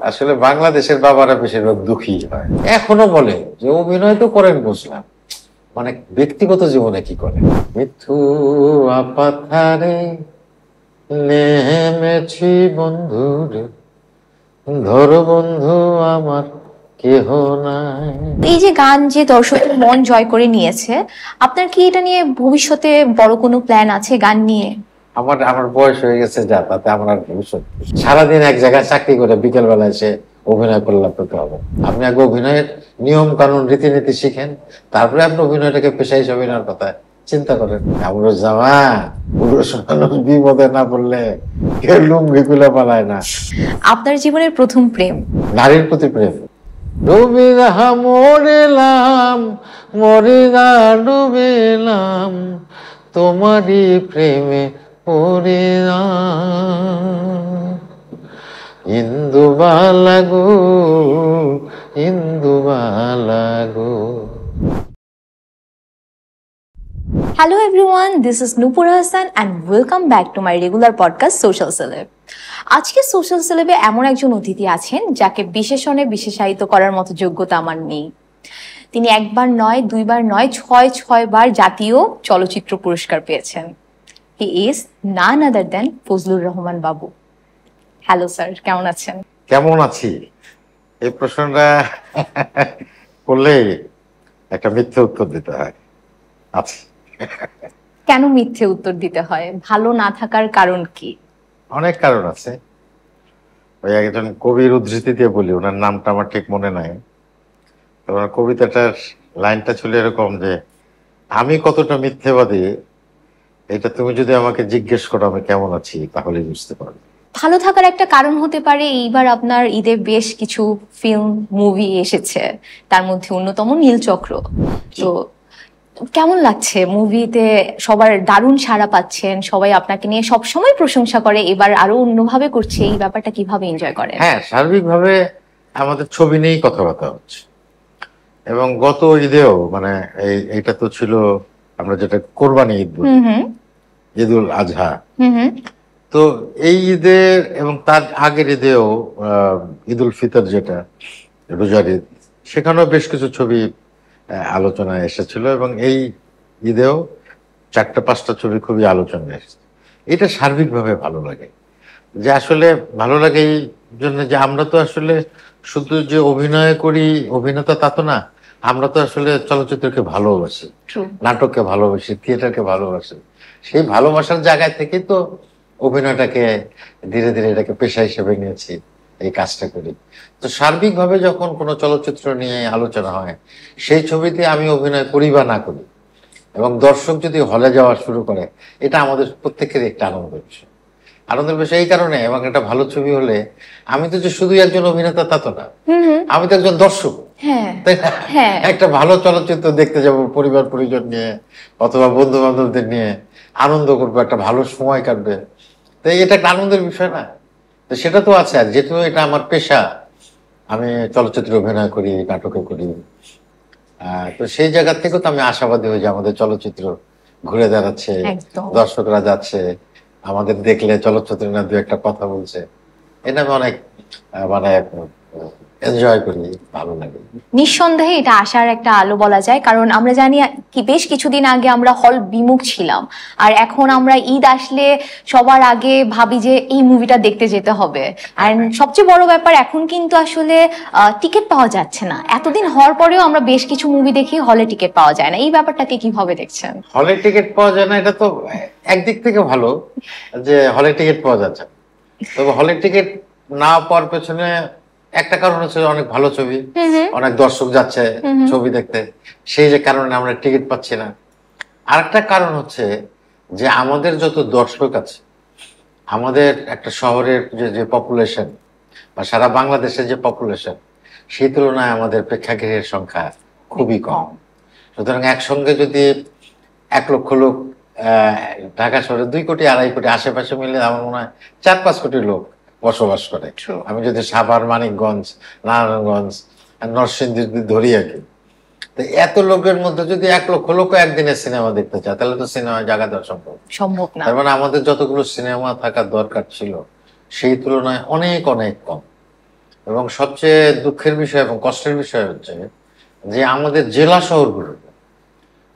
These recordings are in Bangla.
আসলে বাংলাদেশের বাবারা বেশিরভাগ দুঃখী হয়, এখনো বলে যে অভিনয় তো করেন বুঝলাম, মানে ব্যক্তিগত জীবনে কি করে। মিথু আপাথারে নেমেছি বন্ধুরে, ধরো বন্ধু আমার কেহ নাই। এই যে গান যে দর্শকের মন জয় করে নিয়েছে, আপনার কি এটা নিয়ে ভবিষ্যতে বড় কোনো প্ল্যান আছে গান নিয়ে? আমার আমার বয়স হয়ে গেছে, যা তাতে আমার আর ভবিষ্যৎ। সারাদিন এক জায়গায় চাকরি করে বিকেল বেলা এসে অভিনয় করলে পেতে হবে। আপনি আগে অভিনয়ের নিয়ম কানুন রীতিনীতি শিখেন, তারপরে আপনি অভিনয়টাকে পেশা হিসেবে নেওয়ার কথা চিন্তা করেন। আমরা জামা পুরুষ মানুষ বিপদে না পড়লে কেউ লুঙ্গি খুলে পালায় না। আপনার জীবনের প্রথম প্রেম? নারীর প্রতি প্রেম। ডুবিরা মরেলাম, মরিনা ডুবেলাম, তোমারই প্রেমে পড়িলাম। ইন্দুবালা গো, ইন্দুবালা গো। Hello everyone, this is Nupur Hassan and welcome back to my regular podcast Social Celeb. আজকে সোশ্যাল সেলেবে এমন একজন অতিথি আছেন যাকে বিশেষণে বিশেষায়িত করার মতো যোগ্যতা আমার নেই। তিনি একবার নয়, দুইবার নয়, ছয় বার জাতীয় চলচ্চিত্র পুরস্কার পেয়েছেন। He is none other then Fazlur Rahman Babu. Hello sir, কেমন আছেন? কেমন আছি, এই প্রশ্নটা করলে একটা মিথ্যে উত্তর দিতে হয়। আছি। কেন মিথ্যে উত্তর দিতে হয়? ভালো না থাকার কারণ কি? অনেক কারণ আছে। ওই একজন কবির উদ্ধৃতি দিয়ে বলি, ওনার নামটা আমার ঠিক মনে নাই। ওনার কবিতাটার লাইনটা ছিল এরকম যে, আমি কতটা মিথ্যেবাদী এটা তুমি যদি আমাকে জিজ্ঞেস করো আমি কেমন আছি তাহলে বুঝতে পারবে। ভালো থাকার একটা কারণ হতে পারে এইবার আপনার ঈদে বেশ কিছু ফিল্ম মুভি এসেছে, তার মধ্যে অন্যতম নীলচক্র। তো কেমন লাগছে মুভিতে? সবার দারুণ সাড়া পাচ্ছেন, সবাই আপনাকে নিয়ে সবসময় প্রশংসা করে, এবার আরো অন্যভাবে করছে। এই ব্যাপারটা কিভাবে এনজয় করেন? হ্যাঁ, সার্বিকভাবে আমাদের ছবি নিয়েই কথাবার্তা হচ্ছে, এবং গত ঈদেও মানে এইটা তো ছিল আমরা যেটা কোরবানি ঈদ বলি, ঈদুল আজহা। তো এই ঈদের এবং তার আগের ঈদেও ঈদুল ফিতর যেটা রোজার ঈদ, সেখানেও বেশ কিছু ছবি আলোচনায় এসেছিল, এবং এই ঈদেও 4-5টা ছবি খুবই আলোচনায় এসেছে। এটা সার্বিকভাবে ভালো লাগে। যে আসলে ভালো লাগে এই জন্য যে আমরা তো আসলে শুধু যে অভিনয় করি অভিনেতা তা তো না, আমরা তো আসলে চলচ্চিত্রকে ভালোবাসি, নাটককে ভালোবাসি, থিয়েটারকে ভালোবাসি। সেই ভালোবাসার জায়গায় থেকে তো অভিনয়টাকে ধীরে ধীরে এটাকে পেশা হিসেবে নিয়েছি, এই কাজটা করি। তো সার্বিকভাবে যখন কোনো চলচ্চিত্র নিয়ে আলোচনা হয়, সেই ছবিতে আমি অভিনয় করি বা না করি, এবং দর্শক যদি হলে যাওয়া শুরু করে, এটা আমাদের প্রত্যেকেরই একটা আনন্দের বিষয়। আনন্দের বিষয় এই কারণে, এবং একটা ভালো ছবি হলে আমি তো যে শুধু একজন অভিনেতা তা তো না, আমি তো একজন দর্শক, তাই না? একটা ভালো চলচ্চিত্র দেখতে যাব পরিবার পরিজন নিয়ে অথবা বন্ধু বান্ধবদের নিয়ে, আনন্দ করবো, একটা ভালো সময় কাটবে। তো এটা একটা আনন্দের বিষয় না? তো সেটা তো আছে। আর যেহেতু এটা আমার পেশা, আমি চলচ্চিত্রে অভিনয় করি, নাটকে করি, তো সেই জায়গা থেকেও তো আমি আশাবাদী হই যে আমাদের চলচ্চিত্র ঘুরে দাঁড়াচ্ছে, দর্শকরা যাচ্ছে, আমাদের দেখলে চলচ্চিত্র না দু একটা কথা বলছে, এটা আমি অনেক মানে এনজয় করি, ভালো লাগে। নিঃসন্দেহে এটা আশার একটা আলো বলা যায়, কারণ আমরা জানি কি বেশ কিছুদিন আগে আমরা হল বিমুখ ছিলাম, আর এখন আমরা ঈদ আসলে সবার আগে ভাবি যে এই মুভিটা দেখতে যেতে হবে। আর সবচেয়ে বড় ব্যাপার, এখন কিন্তু আসলে টিকিট পাওয়া যাচ্ছে না। এতদিন হওয়ার পরেও আমরা বেশ কিছু মুভি দেখি হলে টিকিট পাওয়া যায় না। এই ব্যাপারটাকে কিভাবে দেখছেন? হলে টিকিট পাওয়া যায় না, এটা তো একদিক থেকে ভালো যে হলে টিকিট পাওয়া যাচ্ছে, তবে হলে টিকিট না পাওয়ার পেছনে একটা কারণ হচ্ছে অনেক ভালো ছবি, অনেক দর্শক যাচ্ছে ছবি দেখতে, সেই যে কারণে আমরা টিকিট পাচ্ছি না। আরেকটা কারণ হচ্ছে যে আমাদের যত দর্শক আছে, আমাদের একটা শহরের যে পপুলেশন বা সারা বাংলাদেশের যে পপুলেশন, সেই তুলনায় আমাদের প্রেক্ষাগৃহের সংখ্যা খুবই কম। সুতরাং একসঙ্গে যদি 1 লক্ষ লোক ঢাকা শহরে 2 কোটি 2.5 কোটি আশেপাশে মিলে আমার মনে হয় 4-5 কোটি লোক বসবাস করে। আমি যদি সাভার, মানিকগঞ্জ, নারায়ণগঞ্জ, নরসিংদী ধরি আর কি, তো এত লোকের মধ্যে যদি 1 লক্ষ লোক একদিনে সিনেমা দেখতে চায়, তাহলে তো সিনেমা জায়গা দেওয়া সম্ভব না। তার মানে আমাদের যতগুলো সিনেমা থাকার দরকার ছিল সেই তুলনায় অনেক অনেক কম। এবং সবচেয়ে দুঃখের বিষয় এবং কষ্টের বিষয় হচ্ছে যে আমাদের জেলা শহরগুলো,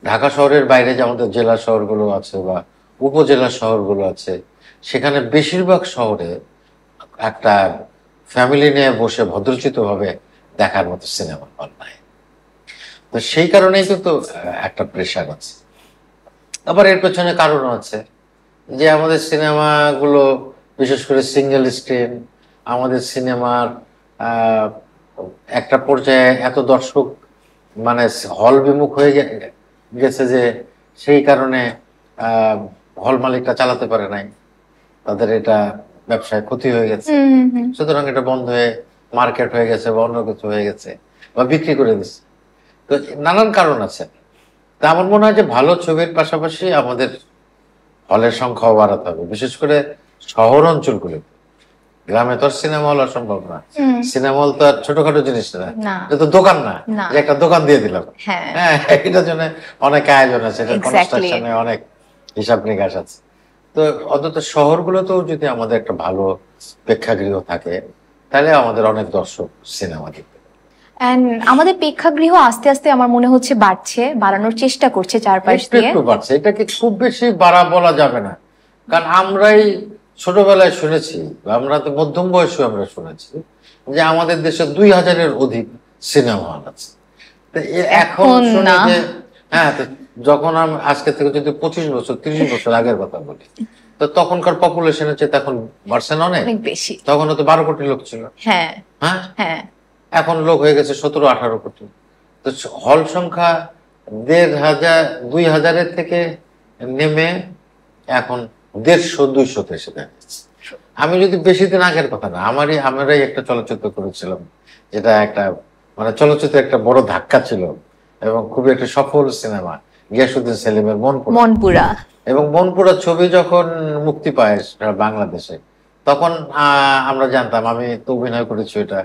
ঢাকা শহরের বাইরে যে আমাদের জেলা শহরগুলো আছে বা উপজেলা শহরগুলো আছে, সেখানে বেশিরভাগ শহরে একটা ফ্যামিলি নিয়ে বসে ভদ্রচিতভাবে দেখার মতো সিনেমা হল নাই। তো সেই কারণেই কিন্তু একটা প্রেশার আছে। আবার এর পেছনে কারণও আছে যে আমাদের সিনেমাগুলো বিশেষ করে সিঙ্গেল স্ক্রিন, আমাদের সিনেমার একটা পর্যায়ে এত দর্শক মানে হল বিমুখ হয়ে গেছে যে সেই কারণে হল মালিকরা চালাতে পারে নাই, তাদের এটা ব্যবসায় ক্ষতি হয়ে গেছে, সুতরাং এটা বন্ধ হয়ে মার্কেট হয়ে গেছে বা অন্য কিছু হয়ে গেছে বা বিক্রি করে দিচ্ছে। তো নানান কারণ আছে। তা আমার মনে হয় যে ভালো ছবির পাশাপাশি আমাদের হলের সংখ্যাও বাড়াতে হবে, বিশেষ করে শহর অঞ্চলগুলোতে। গ্রামে তো আর সিনেমা হল সম্ভব না। সিনেমা হল তো আর ছোটখাটো জিনিস না, এটা তো দোকান না যে একটা দোকান দিয়ে দিলাম। হ্যাঁ, এটার জন্য অনেক আয়োজন আছে, কনস্ট্রাকশনে অনেক হিসাব নিকাশ আছে। তো অন্তত শহরগুলোতেও যদি আমাদের একটা ভালো প্রেক্ষাগৃহ থাকে তাহলে আমাদের অনেক দর্শক সিনেমা দেখবে। আমাদের প্রেক্ষাগৃহ আস্তে আস্তে আমার মনে হচ্ছে বাড়ানোর চেষ্টা করছে চারপাশ দিয়ে। একটু বাড়ছে, এটাকে খুব বেশি বাড়া বলা যাবে না, কারণ আমরাই ছোটবেলায় শুনেছি, আমরা তো মধ্যম বয়সে আমরা শুনেছি যে আমাদের দেশে 2000-এর অধিক সিনেমা হল আছে। এখন শুনে যে হ্যাঁ, যখন আজকে থেকে যদি 25 বছর 30 বছর আগের কথা বলি, তো তখনকার পপুলেশনের চেয়ে এখন বাড়ছে না অনেক বেশি। তখন তো 12 কোটি লোক ছিল। হ্যাঁ হ্যাঁ, এখন লোক হয়ে গেছে 17-18 কোটি। তো হল সংখ্যা 1500-2000-এর থেকে নেমে এখন 150-200-তে এসে দাঁড়িয়েছে। আমি যদি বেশি দিন আগের কথা না, আমরাই একটা চলচ্চিত্র করেছিলাম, যেটা একটা মানে চলচ্চিত্র একটা বড় ধাক্কা ছিল এবং খুবই একটা সফল সিনেমা, গিয়াসউদ্দিন সেলিমের মনপুরা। এবং মনপুরা ছবি যখন মুক্তি পায় বাংলাদেশে, তখন আমরা জানতাম, আমি তো অভিনয় করেছি এটা,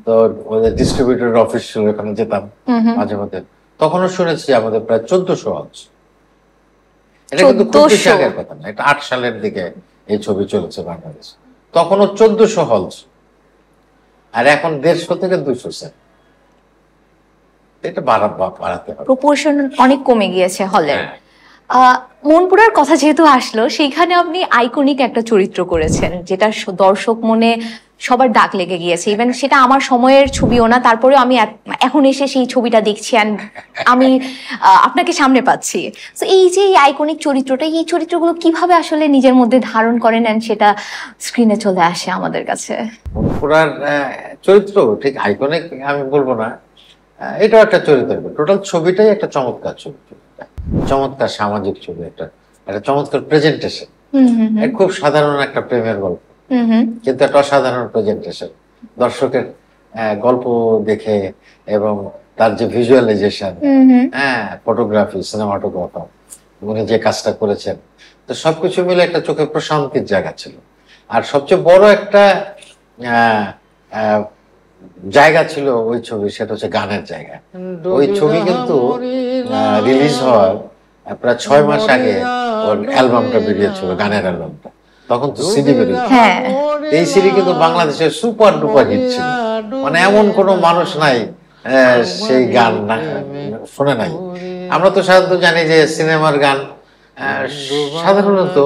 তো ওদের ডিস্ট্রিবিউটর অফিস ছিল, ওখানে যেতাম মাঝে মধ্যে, তখনও শুনেছি আমাদের প্রায় 1400 হল। এটা কিন্তু খুব বেশি আগের কথা না, এটা 8 সালের দিকে এই ছবি চলেছে বাংলাদেশে, তখনও 1400 হল, আর এখন 150 থেকে 200। এটা বাড়াতে হবে, প্রপোর্শন অনেক কমে গিয়েছে হলের। মনপুরার কথা যেহেতু আসলো, সেইখানে আপনি আইকনিক একটা চরিত্র করেছেন, যেটা দর্শক মনে সবার দাগ লেগে গিয়েছে। ইভেন সেটা আমার সময়ের ছবিও না, তারপরেও আমি এখন এসে সেই ছবিটা দেখছি, আমি আপনাকে সামনে পাচ্ছি। তো এই যে এই আইকনিক চরিত্রটা, এই চরিত্রগুলো কিভাবে আসলে নিজের মধ্যে ধারণ করেন এন্ড সেটা স্ক্রিনে চলে আসে আমাদের কাছে? মনপুরার চরিত্র ঠিক আইকনিক আমি বলবো না, এটাও একটা চরিত্র। টোটাল ছবিটাই একটা চমৎকার ছবি, চমৎকার সামাজিক ছবি, একটা চমৎকার প্রেজেন্টেশন। খুব সাধারণ একটা প্রেমের গল্প, কিন্তু একটা অসাধারণ প্রেজেন্টেশন। দর্শকের গল্প দেখে এবং তার যে ভিজুয়ালাইজেশন, ফটোগ্রাফি, সিনেমাটোগ্রাফার উনি যে কাজটা করেছেন, তো সবকিছু মিলে একটা চোখে প্রশান্তির জায়গা ছিল। আর সবচেয়ে বড় একটা জায়গা ছিল ওই ছবি, সেটা হচ্ছে গানের জায়গা। ওই ছবি কিন্তু রিলিজ হওয়ার প্রায় 6 মাস আগে ওর অ্যালবামটা বেরিয়েছিল, গানের অ্যালবামটা, তখন তো সিডি বেরিয়েছে। এই সিডি কিন্তু বাংলাদেশের সুপার ডুপার হিট ছিল, মানে এমন কোনো মানুষ নাই সেই গান না শুনে নাই। আমরা তো সাধারণত জানি যে সিনেমার গান সাধারণত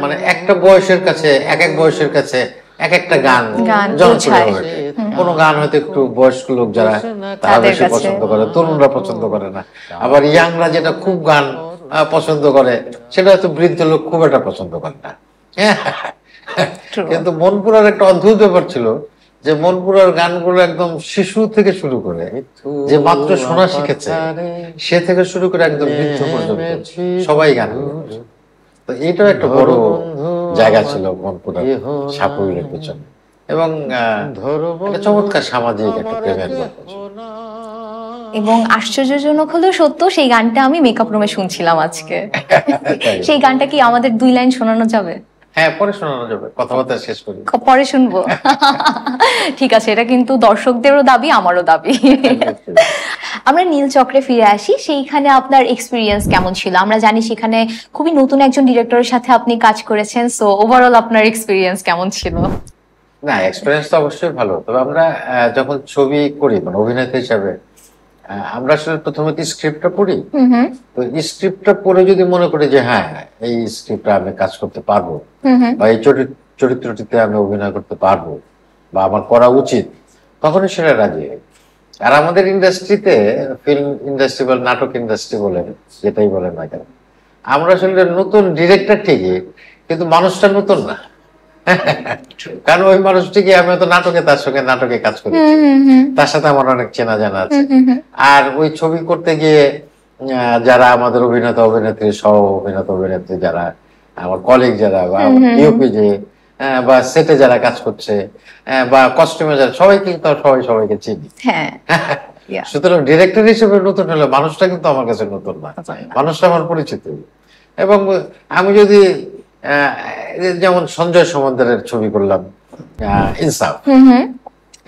মানে একটা বয়সের কাছে, এক বয়সের কাছে এক একটা গান জনপ্রিয় হয়। কোনো গান হয়তো একটু বয়স্ক লোক যারা তারা বেশি পছন্দ করে, তরুণরা পছন্দ করে না। আবার ইয়াংরা যেটা খুব গান পছন্দ করে, সেটা হয়তো বৃদ্ধ লোক খুব একটা পছন্দ করে না। কিন্তু মনপুরার একটা অদ্ভুত ব্যাপার ছিল যে মনপুরার গানগুলো একদম শিশু থেকে শুরু করে, যে মাত্র শোনা শিখেছে সে থেকে শুরু করে একদম বৃদ্ধ পর্যন্ত সবাই গান। তো এইটাও একটা বড় জায়গা ছিল মনপুরার সাফল্যের পেছনে, এবং একটা চমৎকার সামাজিক একটা প্রেমের গল্প। এবং আশ্চর্যজনক হলেও সত্য, সেই গানটা আমি মেকআপ রুমে শুনছিলাম আজকে। সেই গানটা কি আমাদের 2 লাইন শোনানো যাবে? হ্যাঁ, পরে শোনানো যাবে, কথাবার্তা শেষ করি, পরে শুনবো। ঠিক আছে, এটা কিন্তু দর্শকদেরও দাবি, আমারও দাবি। আমরা নীল চক্রে ফিরে আসি। সেইখানে আপনার এক্সপিরিয়েন্স কেমন ছিল? আমরা জানি সেখানে খুবই নতুন একজন ডিরেক্টরের সাথে আপনি কাজ করেছেন, সো ওভারঅল আপনার এক্সপিরিয়েন্স কেমন ছিল? না, এক্সপিরিয়েন্স তো অবশ্যই ভালো। তবে আমরা যখন ছবি করি মানে অভিনেতা হিসাবে আমরা আসলে প্রথমে কি স্ক্রিপ্টটা পড়ি। তো স্ক্রিপ্টটা পড়ে যদি মনে করি যে হ্যাঁ এই স্ক্রিপ্টটা আমি কাজ করতে পারবো বা এই চরিত্রটিতে আমি অভিনয় করতে পারবো বা আমার করা উচিত, তখনই সেটা রাজি হয়। আর আমাদের ইন্ডাস্ট্রিতে, ফিল্ম ইন্ডাস্ট্রি বলেন, নাটক ইন্ডাস্ট্রি বলেন, যেটাই বলেন না কেন, আমরা আসলে নতুন ডিরেক্টর ঠিকই, কিন্তু মানুষটা নতুন না। কারণ ওই মানুষটিকে আমি তো নাটকে, তার সঙ্গে নাটকে কাজ করি, তার সাথে আমার অনেক চেনা জানা আছে। আর ওই ছবি করতে গিয়ে যারা আমাদের অভিনেতা অভিনেত্রী, সহ অভিনেতা অভিনেত্রী যারা আমার কলিগ, যারা বা ডিওপি যে বা সেটে যারা কাজ করছে বা কস্টিউমে যারা, সবাই কিন্তু সবাই সবাইকে চিনি। সুতরাং ডিরেক্টর হিসেবে নতুন হলে মানুষটা কিন্তু আমার কাছে নতুন না, মানুষটা আমার পরিচিত। এবং আমি যদি যেমন সঞ্জয় সমদ্রের ছবি করলাম ইনসাফ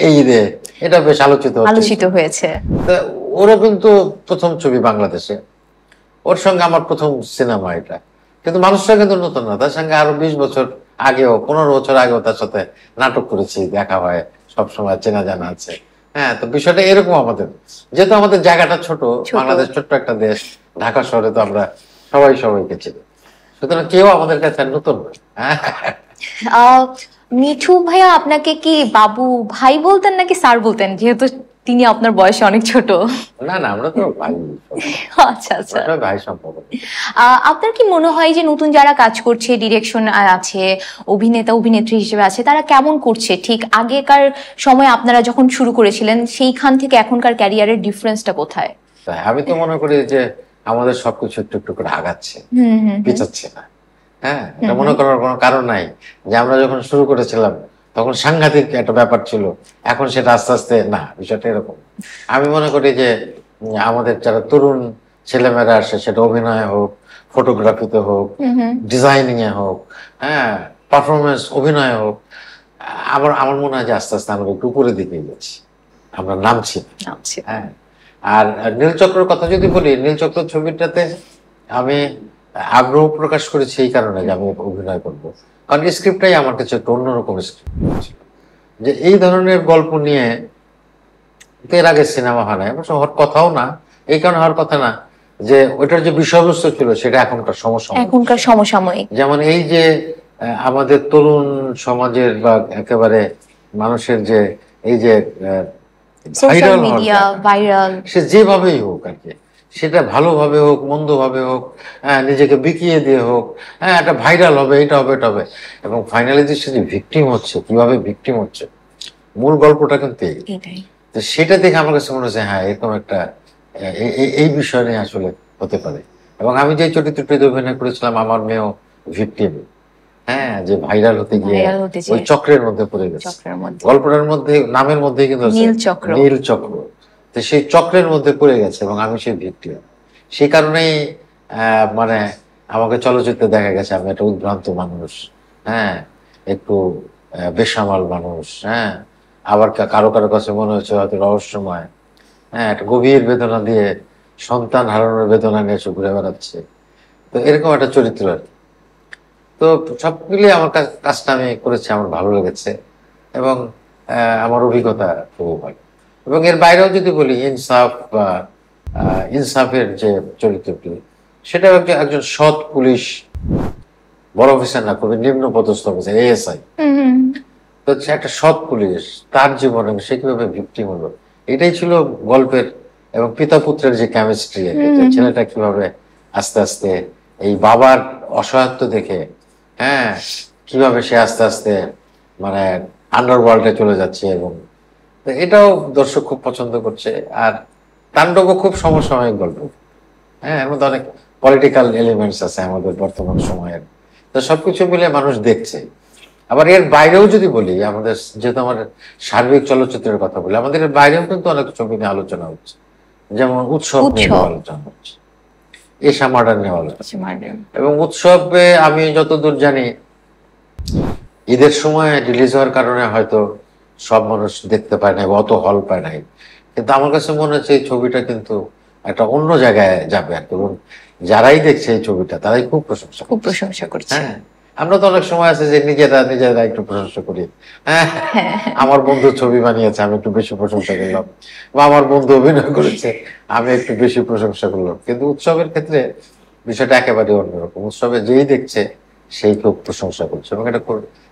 এই ঈদে, এটা বেশ আলোচিত হয়েছে। ওরও কিন্তু প্রথম ছবি বাংলাদেশে, ওর সঙ্গে আমার প্রথম সিনেমা এটা। কিন্তু মানুষটা কিন্তু নতুন না, তার সঙ্গে আরো 20 বছর আগেও, 15 বছর আগেও তার সাথে নাটক করেছি, দেখা হয়, সবসময় চেনা জানা আছে। হ্যাঁ, তো বিষয়টা এরকম। আমাদের যেহেতু আমাদের জায়গাটা ছোট, বাংলাদেশ ছোট্ট একটা দেশ, ঢাকা শহরে তো আমরা সবাই সবাইকে চিনি, সুতরাং কেউ আমাদের কাছে নতুন না। মিঠু ভাইয়া আপনাকে কি বাবু ভাই বলতেন নাকি স্যার বলতেন, যেহেতু তিনি আপনার বয়সে অনেক ছোট? না না, আমরা তো ভাই। আচ্ছা আচ্ছা, ভাই সম্পর্ক। আপনার কি মনে হয় যে নতুন যারা কাজ করছে, ডিরেকশন আছে, অভিনেতা অভিনেত্রী হিসেবে আছে, তারা কেমন করছে? ঠিক আগেকার সময় আপনারা যখন শুরু করেছিলেন সেইখান থেকে এখনকার ক্যারিয়ারের ডিফারেন্সটা কোথায়? আমি তো মনে করি যে আমাদের সবকিছু একটু একটু করে আগাচ্ছে, পিছাচ্ছে না। হ্যাঁ, এটা মনে করার কোনো কারণ নাই যে আমরা যখন শুরু করেছিলাম তখন সাংঘাতিক একটা ব্যাপার ছিল, এখন সেটা আস্তে আস্তে না, বিষয়টা এরকম। আমি মনে করি যে আমাদের যারা তরুণ ছেলেমেয়েরা আসে, সেটা অভিনয় হোক, ফটোগ্রাফিতে হোক, ডিজাইনিং এ হোক, হ্যাঁ, পারফরমেন্স অভিনয় হোক, আমার মনে হয় যে আস্তে আস্তে আমরা একটু উপরের দিকে গেছি, আমরা নামছি। হ্যাঁ, আর নীলচক্রের কথা যদি বলি, নীলচক্র ছবিটাতে আমি আগ্রহ প্রকাশ করেছি এই কারণে যে আমি অভিনয় করব, কারণ স্ক্রিপ্টটাই আমার কাছে একটু অন্যরকম স্ক্রিপ্ট ছিল, যে এই ধরনের গল্প নিয়ে এর আগে সিনেমা হয় না, এবং হওয়ার কথাও না। এই কারণে হওয়ার কথা না যে ওইটার যে বিষয়বস্তু ছিল সেটা এখনকার সমসাময়িক। যেমন এই যে আমাদের তরুণ সমাজের বা একেবারে মানুষের যে এই যে সোশ্যাল মিডিয়া ভাইরাল, সে যেভাবেই হোক আর কি, সেটা ভালোভাবে হোক মন্দভাবে হোক, নিজেকে বিকিয়ে দিয়ে হোক, হ্যাঁ, একটা ভাইরাল হবে, এটা হবে এটা হবে, এবং ফাইনালি যে সে যে ভিকটিম হচ্ছে, কিভাবে ভিকটিম হচ্ছে, মূল গল্পটা কিন্তু এইটাই। তো সেটা দেখে আমার কাছে মনে হচ্ছে হ্যাঁ, এরকম একটা এই বিষয় নিয়ে আসলে হতে পারে। এবং আমি যে চরিত্রটিতে অভিনয় করেছিলাম, আমার মেয়েও ভিকটিম, হ্যাঁ, যে ভাইরাল হতে গিয়ে ওই চক্রের মধ্যে পড়ে গেছে। গল্পটার মধ্যে, নামের মধ্যে কিন্তু নীল চক্র, তো সেই চক্রের মধ্যে পড়ে গেছে এবং আমি সেই ভিকটিম। সেই কারণেই মানে আমাকে চলচ্চিত্রে দেখা গেছে আমি একটা উদ্ভ্রান্ত মানুষ, হ্যাঁ, একটু বেসামাল মানুষ, হ্যাঁ, আবার কারো কারো কাছে মনে হচ্ছে হয়তো রহস্যময়, হ্যাঁ, একটা গভীর বেদনা দিয়ে, সন্তান হারানোর বেদনা নিয়ে এসে ঘুরে বেড়াচ্ছে। তো এরকম একটা চরিত্র আর কি। তো সব মিলিয়ে আমার কাজটা আমি করেছি, আমার ভালো লেগেছে এবং আমার অভিজ্ঞতা খুব ভালো। এবং এর বাইরেও যদি বলি, ইনসাফ বা ইনসাফের যে চরিত্রটি, সেটা একজন সৎ পুলিশ, বড় অফিসার না, খুবই নিম্ন পদস্থ অফিসার, এএসআই। তো একটা সৎ পুলিশ, তার জীবনে সে কিভাবে ভিকটিম হলো, এটাই ছিল গল্পের। এবং পিতা পুত্রের যে কেমিস্ট্রি, ছেলেটা কিভাবে আস্তে আস্তে এই বাবার অসহায়ত্ব দেখে, হ্যাঁ, কিভাবে সে আস্তে আস্তে মানে আন্ডারওয়ার্ল্ডে চলে যাচ্ছে, এবং এটাও দর্শক খুব পছন্দ করছে। আর তাণ্ডবও খুব সমসাময়িক গল্প, হ্যাঁ, এর মধ্যে অনেক পলিটিক্যাল এলিমেন্টস আছে আমাদের বর্তমান সময়ের। তো সবকিছু মিলে মানুষ দেখছে। আবার এর বাইরেও যদি বলি, আমাদের যেহেতু আমাদের সার্বিক চলচ্চিত্রের কথা বলি, আমাদের এর বাইরেও কিন্তু অনেক ছবি নিয়ে আলোচনা হচ্ছে, যেমন উৎসব নিয়ে আলোচনা হচ্ছে, এশা মার্ডার নিয়ে আলোচনা। এবং উৎসবে আমি যতদূর জানি ঈদের সময় রিলিজ হওয়ার কারণে হয়তো সব মানুষ দেখতে পায় নাই, অত হল পায় নাই, কিন্তু আমার কাছে মনে হচ্ছে এই ছবিটা কিন্তু একটা অন্য জায়গায় যাবে আর কি। এবং যারাই দেখছে এই ছবিটা তারাই খুব প্রশংসা করছে। হ্যাঁ, আমরা তো অনেক সময় আছে যে নিজেরা একটু প্রশংসা করি, হ্যাঁ আমার বন্ধু ছবি বানিয়েছে আমি একটু বেশি প্রশংসা করলাম, বা আমার বন্ধু অভিনয় করেছে আমি একটু বেশি প্রশংসা করলাম। কিন্তু উৎসবের ক্ষেত্রে বিষয়টা একেবারে অন্যরকম। উৎসবে যেই দেখছে সেই খুব প্রশংসা করছে, এবং এটা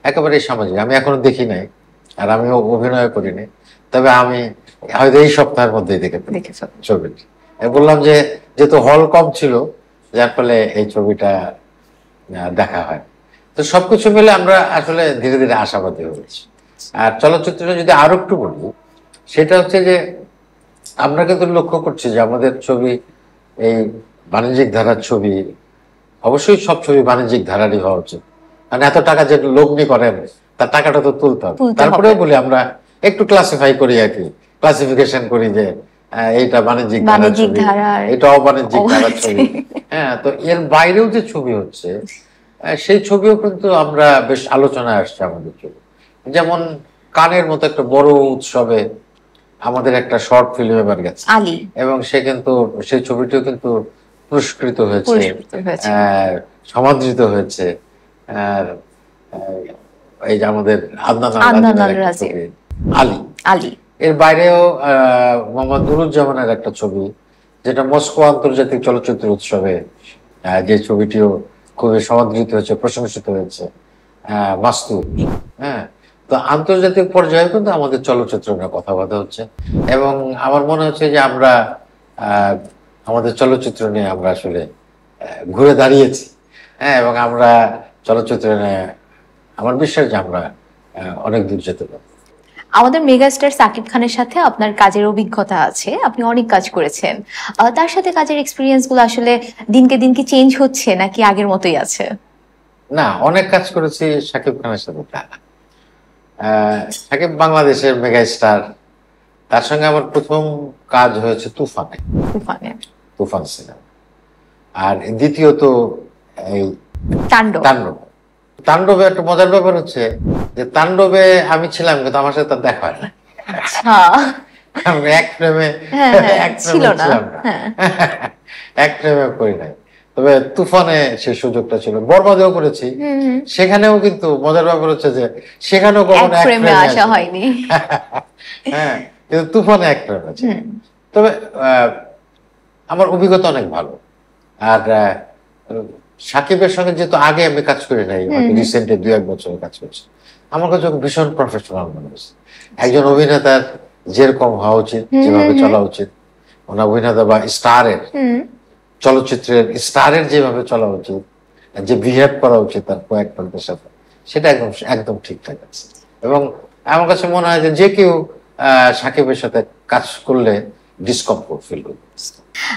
একেবারে সামাজিক। আমি এখনো দেখি নাই, আর আমিও অভিনয় করিনি, তবে আমি হয়তো এই সপ্তাহের মধ্যেই দেখে ছবিটি। বললাম যে যেহেতু হল কম ছিল, যার ফলে এই ছবিটা দেখা হয়। তো সবকিছু মিলে আমরা আসলে ধীরে ধীরে আশাবাদী হয়েছি। আর চলচ্চিত্রটা যদি আরো একটু বলি, সেটা হচ্ছে যে আমরা কিন্তু লক্ষ্য করছি যে আমাদের ছবি, এই বাণিজ্যিক ধারার ছবি, অবশ্যই সব ছবি বাণিজ্যিক ধারারই হওয়া উচিত, কারণ এত টাকা যে লগ্নি করেন তার টাকাটা তো তুলতে হবে। তারপরেও বলি আমরা একটু ক্লাসিফাই করি আর কি, ক্লাসিফিকেশন করি যে এইটা বাণিজ্যিক ধারার ছবি, এটা অবাণিজ্যিক ধারার ছবি। হ্যাঁ, তো এর বাইরেও যে ছবি হচ্ছে সেই ছবিও কিন্তু আমরা বেশ আলোচনায় আসছে আমাদের ছবি। যেমন কানের মতো একটা বড় উৎসবে আমাদের একটা শর্ট ফিল্ম এবার গেছে, এবং সে কিন্তু সেই ছবিটিও কিন্তু পুরস্কৃত হয়েছে, সমাদৃত হয়েছে। এই যে আমাদের আদনান আলী, এর বাইরেও মোহাম্মদ নুরুজ্জামানের একটা ছবি, যেটা মস্কো আন্তর্জাতিক চলচ্চিত্র উৎসবে যে ছবিটিও খুবই সমাদৃত হয়েছে, প্রশংসিত হয়েছে, মাস্তুদ। হ্যাঁ, তো আন্তর্জাতিক পর্যায়ে কিন্তু আমাদের চলচ্চিত্র নিয়ে কথাবার্তা হচ্ছে, এবং আমার মনে হচ্ছে যে আমরা আমাদের চলচ্চিত্র নিয়ে আমরা আসলে ঘুরে দাঁড়িয়েছি। হ্যাঁ, এবং আমরা চলচ্চিত্র নিয়ে আমার বিশ্বাস যে আমরা অনেক দূর যেতে পারবো। আমাদের মেগাস্টার সাকিব খানের সাথে আপনার কাজের অভিজ্ঞতা আছে, আপনি অনেক কাজ করেছেন, তার সাথে কাজের এক্সপিরিয়েন্স গুলো আসলে দিনকে দিন কি চেঞ্জ হচ্ছে নাকি আগের মতোই আছে? না, অনেক কাজ করেছি সাকিব খানের সাথে। সাকিব বাংলাদেশের মেগাস্টার, তার সঙ্গে আমার প্রথম কাজ হয়েছে তুফান সিনেমা, আর দ্বিতীয়ত এই তাণ্ডবে একটা মজার ব্যাপার হচ্ছে যে তাণ্ডবে আমি ছিলাম কিন্তু আমার সাথে তার দেখা হয় না, কারণ এক ফ্রেমে ছিলাম না, এক ফ্রেমে করি নাই। তবে তুফানে সেই সুযোগটা ছিল, বরবাদেও করেছি, সেখানেও কিন্তু মজার ব্যাপার হচ্ছে যে সেখানেও কখনো এক ফ্রেমে আসা হয়নি। হ্যাঁ, কিন্তু তুফানে এক ফ্রেম আছে। তবে আমার অভিজ্ঞতা অনেক ভালো। আর সাকিবের সঙ্গে যেহেতু আগে আমি কাজ করি নাই, রিসেন্টলি 2-1 বছর কাজ করছি, আমার কাছে ভীষণ প্রফেশনাল মনে হচ্ছে। একজন অভিনেতার যেরকম হওয়া উচিত, যেভাবে চলা উচিত, ওনার অভিনেতা বা চলচ্চিত্রের স্টারের যেভাবে চলা উচিত, যে বিহেভ করা উচিত তার কয়েকজনের সাথে, সেটা একদম ঠিকঠাক আছে। এবং আমার কাছে মনে হয় যে কেউ সাকিবের সাথে কাজ করলে ডিসকমফোর্ট ফিল করবে।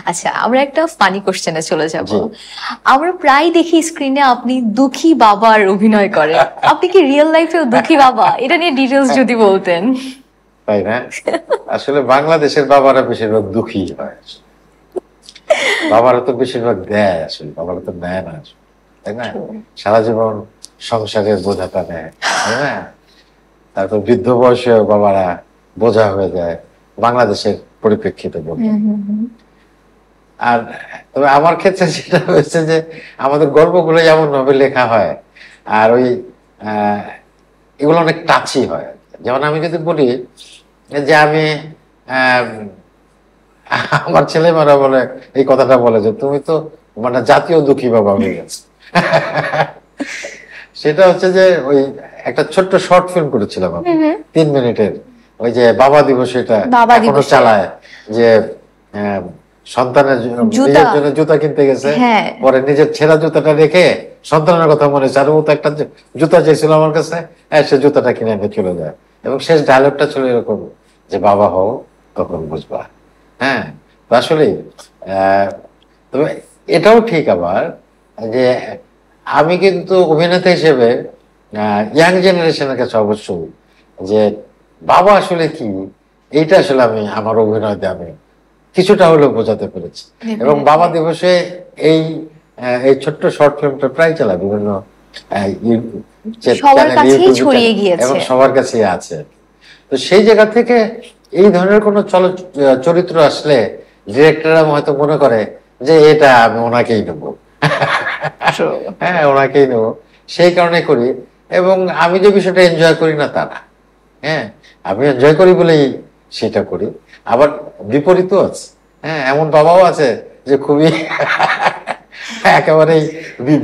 আচ্ছা, আমরা একটা ফানি কোশ্চেনে চলে যাব। আমরা প্রায় দেখি স্ক্রিনে আপনি দুঃখী বাবার অভিনয় করেন, আপনি কি রিয়েল লাইফেও দুঃখী বাবা? এটা নিয়ে ডিটেইলস যদি বলতেন। তাই না? আসলে বাংলাদেশের বাবারা বেশিরভাগ দুঃখী হয়, বাবারা তো বেশিরভাগ দেয়, আসলে বাবারা তো নেয় না, তাই না? সারা জীবন সংসারের বোঝাটা নেয়, তাই না? তারপর বৃদ্ধ বয়সে বাবারা বোঝা হয়ে যায় বাংলাদেশের পরিপ্রেক্ষিতে বলতে। আর তবে আমার ক্ষেত্রে যেটা হয়েছে যে আমাদের গল্পগুলো যেমন ভাবে লেখা হয়, আর ওই এগুলো অনেক টাচি হয়। যেমন আমি যদি বলি যে আমি আমার ছেলেমেয়েরা বলে, এই কথাটা বলে যে তুমি তো মানে জাতীয় দুঃখী বাবা হয়ে গেছে। সেটা হচ্ছে যে ওই একটা ছোট্ট শর্ট ফিল্ম করেছিলাম আমি, 3 মিনিটের, ওই যে বাবা দিবস, এটা এখনো চালায়, যে সন্তানের নিজের জন্য জুতা কিনতে গেছে, পরে নিজের ছেঁড়া জুতাটা রেখে সন্তানের কথা মনে হচ্ছে, আর ও তো একটা জুতা চাইছিল আমার কাছে, সে জুতাটা কিনে এনে চলে যায়। এবং শেষ ডায়লগটা ছিল এরকম যে বাবা হও তখন বুঝবা। হ্যাঁ, আসলে তবে এটাও ঠিক আবার যে আমি কিন্তু অভিনেতা হিসেবে ইয়াং জেনারেশনের কাছে অবশ্যই যে বাবা আসলে কি, এইটা আসলে আমি আমার অভিনয়তে আমি কিছুটা হলেও বোঝাতে পেরেছি। এবং বাবা দিবসে এই ছোট্ট শর্ট ফিল্মটা প্রায় চালায় বিভিন্ন এবং সবার কাছে আছে। তো সেই জায়গা থেকে এই ধরনের কোন চরিত্র আসলে ডিরেক্টররা হয়তো মনে করে যে এটা আমি ওনাকেই নেবো, হ্যাঁ ওনাকেই নেবো। সেই কারণে করি। এবং আমি যে বিষয়টা এনজয় করি না তা না, হ্যাঁ, আমি এনজয় করি বলেই সেটা করি। আবার বিপরীতও আছে, হ্যাঁ, এমন বাবাও আছে যে খুবই একেবারেই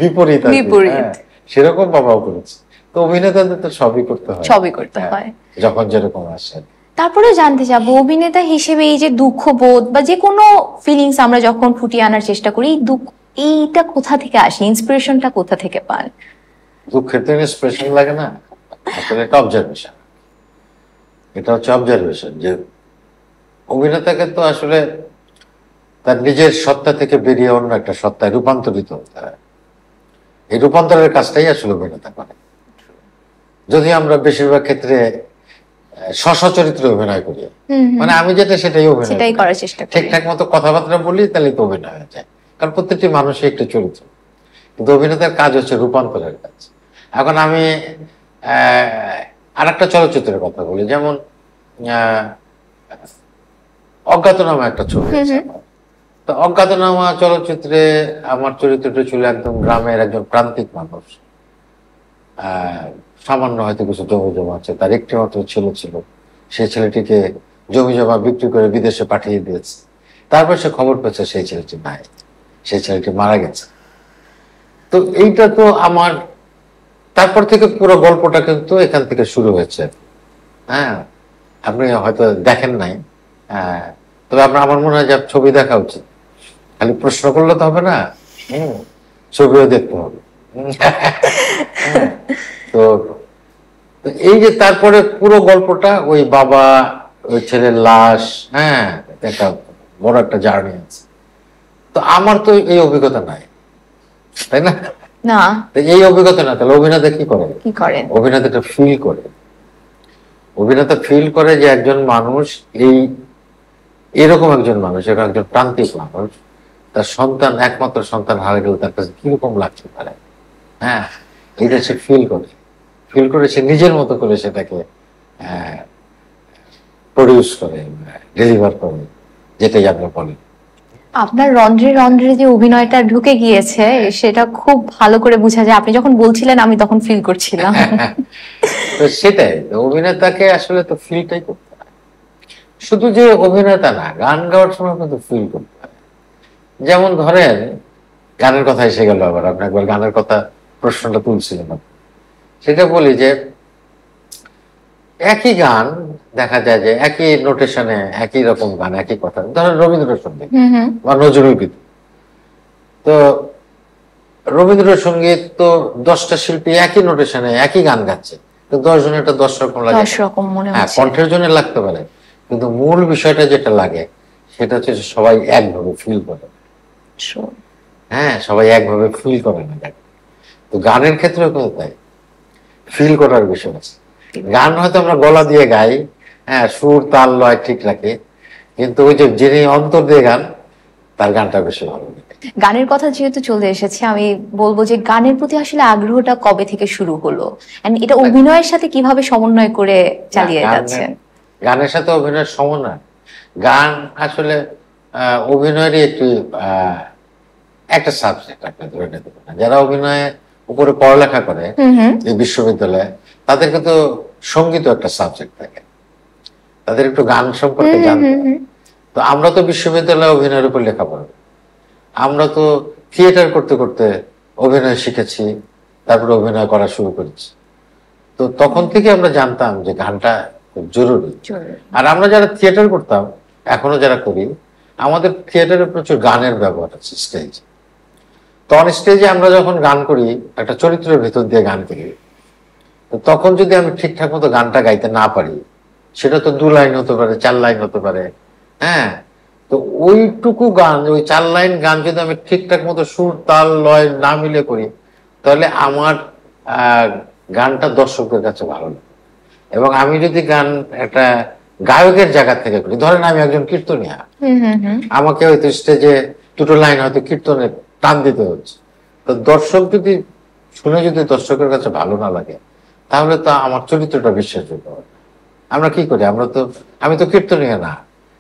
বিপরীত আর কি, হ্যাঁ, সেরকম বাবাও করেছে। তো অভিনেতাদের তো সবই করতে হয়, সবই করতে হয় যখন যেরকম আসে। তারপরে জানতে চাবো, অভিনেতা হিসেবে এই যে দুঃখ বোধ বা যে কোনো ফিলিংস আমরা যখন ফুটিয়ে আনার চেষ্টা করি, এইটা কোথা থেকে আসে, ইন্সপিরেশনটা কোথা থেকে পান? দুঃখের তো ইন্সপিরেশন লাগে না, আসলে এটা অবজারভেশন। এটা হচ্ছে অবজারভেশন যে অভিনেতাকে তো আসলে তার নিজের সত্তা থেকে বেরিয়ে অন্য একটা সত্তায় রূপান্তরিত হতে হয়। এই রূপান্তরের কাজটাই আসলে অভিনেতা করে। যদি আমরা বেশিরভাগ ক্ষেত্রে সচরিত্রে অভিনয় করি, মানে আমি যেটা সেটাই অভিনয় করার চেষ্টা করি, ঠিকঠাক মতো কথাবার্তা বলি, তাহলে তো অভিনয় হয়ে যায়। কারণ প্রত্যেকটি মানুষই একটা চরিত্র, কিন্তু অভিনেতার কাজ হচ্ছে রূপান্তরের কাজ। এখন আমি আর একটা চলচ্চিত্রের কথা বলি, যেমন অজ্ঞাতনামা একটা ছবি আছে। তো অজ্ঞাতনামা চলচ্চিত্রে আমার চরিত্রটা ছিল একদম গ্রামের একজন প্রান্তিক মানুষ, সামান্য হয়তো কিছু জমি জমা আছে, তার একটি মাত্র ছেলে ছিল, সেই ছেলেটিকে জমি জমা বিক্রি করে বিদেশে পাঠিয়ে দিয়েছে। তারপর সে খবর পেয়েছে সেই ছেলেটি নাই, সেই ছেলেটি মারা গেছে। তো এইটা তো আমার, তারপর থেকে পুরো গল্পটা কিন্তু এখান থেকে শুরু হয়েছে। হ্যাঁ, আপনি হয়তো দেখেন নাই, তবে আপনার, আমার মনে হয় যে ছবি দেখা উচিত। খালি প্রশ্ন করলে তো হবে না, ছবিও দেখতে হবে। তো এই যে তারপরে পুরো গল্পটা, ওই বাবা, ওই ছেলের লাশ, হ্যাঁ, একটা বড় একটা জার্নি আছে। তো আমার তো এই অভিজ্ঞতা নাই, তাই না? না, এই অভিজ্ঞতা না, তাহলে অভিনেতা কি করে? অভিনেতা ফিল করে। অভিনেতা ফিল করে যে একজন মানুষ, এরকম একজন মানুষ, একজন প্রান্তিক মানুষ, তার সন্তান, একমাত্র সন্তান হারা গেলে তার কাছে কিরকম লাগতে পারে। হ্যাঁ, এটা সে ফিল করে সে নিজের মতো করে সেটাকে প্রডিউস করে, ডেলিভার করে, যেটাই আপনি বলেন। আপনার রন্ধ্রে রন্ধ্রে যে অভিনয়টা ঢুকে গিয়েছে, সেটা খুব ভালো করে বোঝা যায়। আপনি যখন বলছিলেন আমি তখন ফিল করছিলাম। তো সেটাই, অভিনেতাকে আসলে তো ফিলটাই করতে হয়। শুধু যে অভিনেতা না, গান গাওয়ার সময় কিন্তু ফিল করতে হয়। যেমন ধরেন, গানের কথা এসে গেল, আবার আপনি একবার গানের কথা প্রশ্নটা তুলছিলেন, সেটা বলি যে একই গান দেখা যায় যে একই নোটেশনে একই রকম গান, একই কথা। ধরেন রবীন্দ্রসঙ্গীত বা নজরুল গীতি, তো রবীন্দ্রসঙ্গীত তো 10টা শিল্পী একই নোটেশনে একই গান গাচ্ছে, তো 10 জনের এটা 10 রকম লাগে, 10 রকম মনে হচ্ছে। কণ্ঠের জন্য লাগতে পারে, কিন্তু মূল বিষয়টা যেটা লাগে সেটা হচ্ছে সবাই একভাবে ফিল করে। হ্যাঁ, সবাই একভাবে ফিল করে না। তো গানের ক্ষেত্রেও কিন্তু তাই, ফিল করার বিষয় আছে। গান হয়তো আমরা গলা দিয়ে গাই, হ্যাঁ, সুর তাল লয় ঠিক রাখি, কিন্তু ওই যে যিনি অন্তর দিয়ে গান, তার গানটা বেশি ভালো লাগে। গানের কথা যেহেতু চলে এসেছে, আমি বলবো যে গানের প্রতি আসলে আগ্রহটা কবে থেকে শুরু হলো, এন্ড এটা অভিনয়ের সাথে কিভাবে সমন্বয় করে চালিয়ে যাচ্ছেন? গানের সাথে অভিনয়ের সমন্বয়, গান আসলে অভিনয়েরই একটা সাবজেক্ট আপনি ধরে নিতে পারেন। যারা অভিনয়ে উপরে পড়ালেখা করে এই বিশ্ববিদ্যালয়ে, তাদের কিন্তু সঙ্গীত একটা সাবজেক্ট থাকে, তাদের একটু গান সম্পর্কে জানতে হয়। তো আমরা তো বিশ্ববিদ্যালয়ে অভিনয়ের উপর লেখাপড়া, আমরা তো থিয়েটার করতে করতে অভিনয় শিখেছি, তারপরে অভিনয় করা শুরু করেছি। তো তখন থেকে আমরা জানতাম যে গানটা খুব জরুরি। আর আমরা যারা থিয়েটার করতাম, এখনো যারা করি, আমাদের থিয়েটারে প্রচুর গানের ব্যবহার আছে স্টেজে। তো অন স্টেজে আমরা যখন গান করি, একটা চরিত্রের ভেতর দিয়ে গান করি, তো তখন যদি আমি ঠিকঠাক মতো গানটা গাইতে না পারি, সেটা তো 2 লাইন হতে পারে, 4 লাইন হতে পারে, হ্যাঁ, তো ওইটুকু গান, ওই 4 লাইন গান যদি আমি ঠিকঠাক মতো সুর তাল লয় না মিলে করি, তাহলে আমার গানটা দর্শকদের কাছে ভালো লাগে। এবং আমি যদি গান একটা গায়কের জায়গা থেকে করি, ধরেন আমি একজন কীর্তনিয়া, আমাকে হয়তো স্টেজে 2টো লাইন হয়তো কীর্তনে টান দিতে হচ্ছে, তো দর্শক যদি শুনে, যদি দর্শকের কাছে ভালো না লাগে, তাহলে তো আমার চরিত্রটা বিশ্বাসযোগ্য হবে। আমরা কি করি, আমি তো কীর্তনীয় না,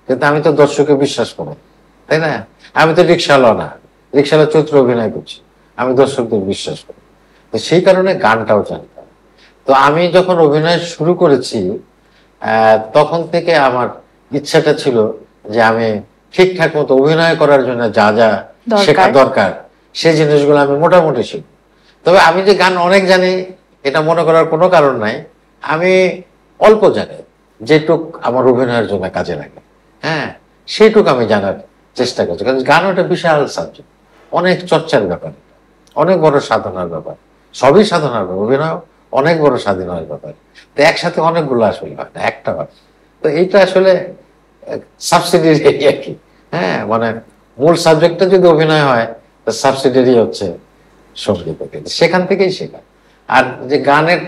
কিন্তু আমি তো দর্শকে বিশ্বাস করি, তাই না? আমি তো রিক্সাওয়ালা না, রিক্সাওয়ালা চরিত্র অভিনয় করছি, আমি দর্শকদের বিশ্বাস করি। তো সেই কারণে গানটাও জানতাম। তো আমি যখন অভিনয় শুরু করেছি তখন থেকে আমার ইচ্ছাটা ছিল যে আমি ঠিকঠাক মতো অভিনয় করার জন্য যা যা শেখা দরকার সেই জিনিসগুলো আমি মোটামুটি শিখব। তবে আমি যে গান অনেক জানি এটা মনে করার কোনো কারণ নাই। আমি অল্প জানি যেটুক আমার অভিনয়ের জন্য কাজে লাগে, হ্যাঁ সেইটুক আমি জানার চেষ্টা করছি। কারণ গান একটা বিশাল সাবজেক্ট, অনেক চর্চার ব্যাপার, অনেক বড় সাধনার ব্যাপার, সবই সাধনার ব্যাপার, অভিনয় অনেক বড় স্বাধীনতার ব্যাপার। তো একসাথে অনেকগুলো আসলে হয় না, একটা হয়। তো এইটা আসলে সাবসিডিয়ারি আর কি, হ্যাঁ মানে মূল সাবজেক্টটা যদি অভিনয় হয় তো সাবসিডিয়ারি হচ্ছে সঙ্গীত, সেখান থেকেই শেখা। আর যে গানের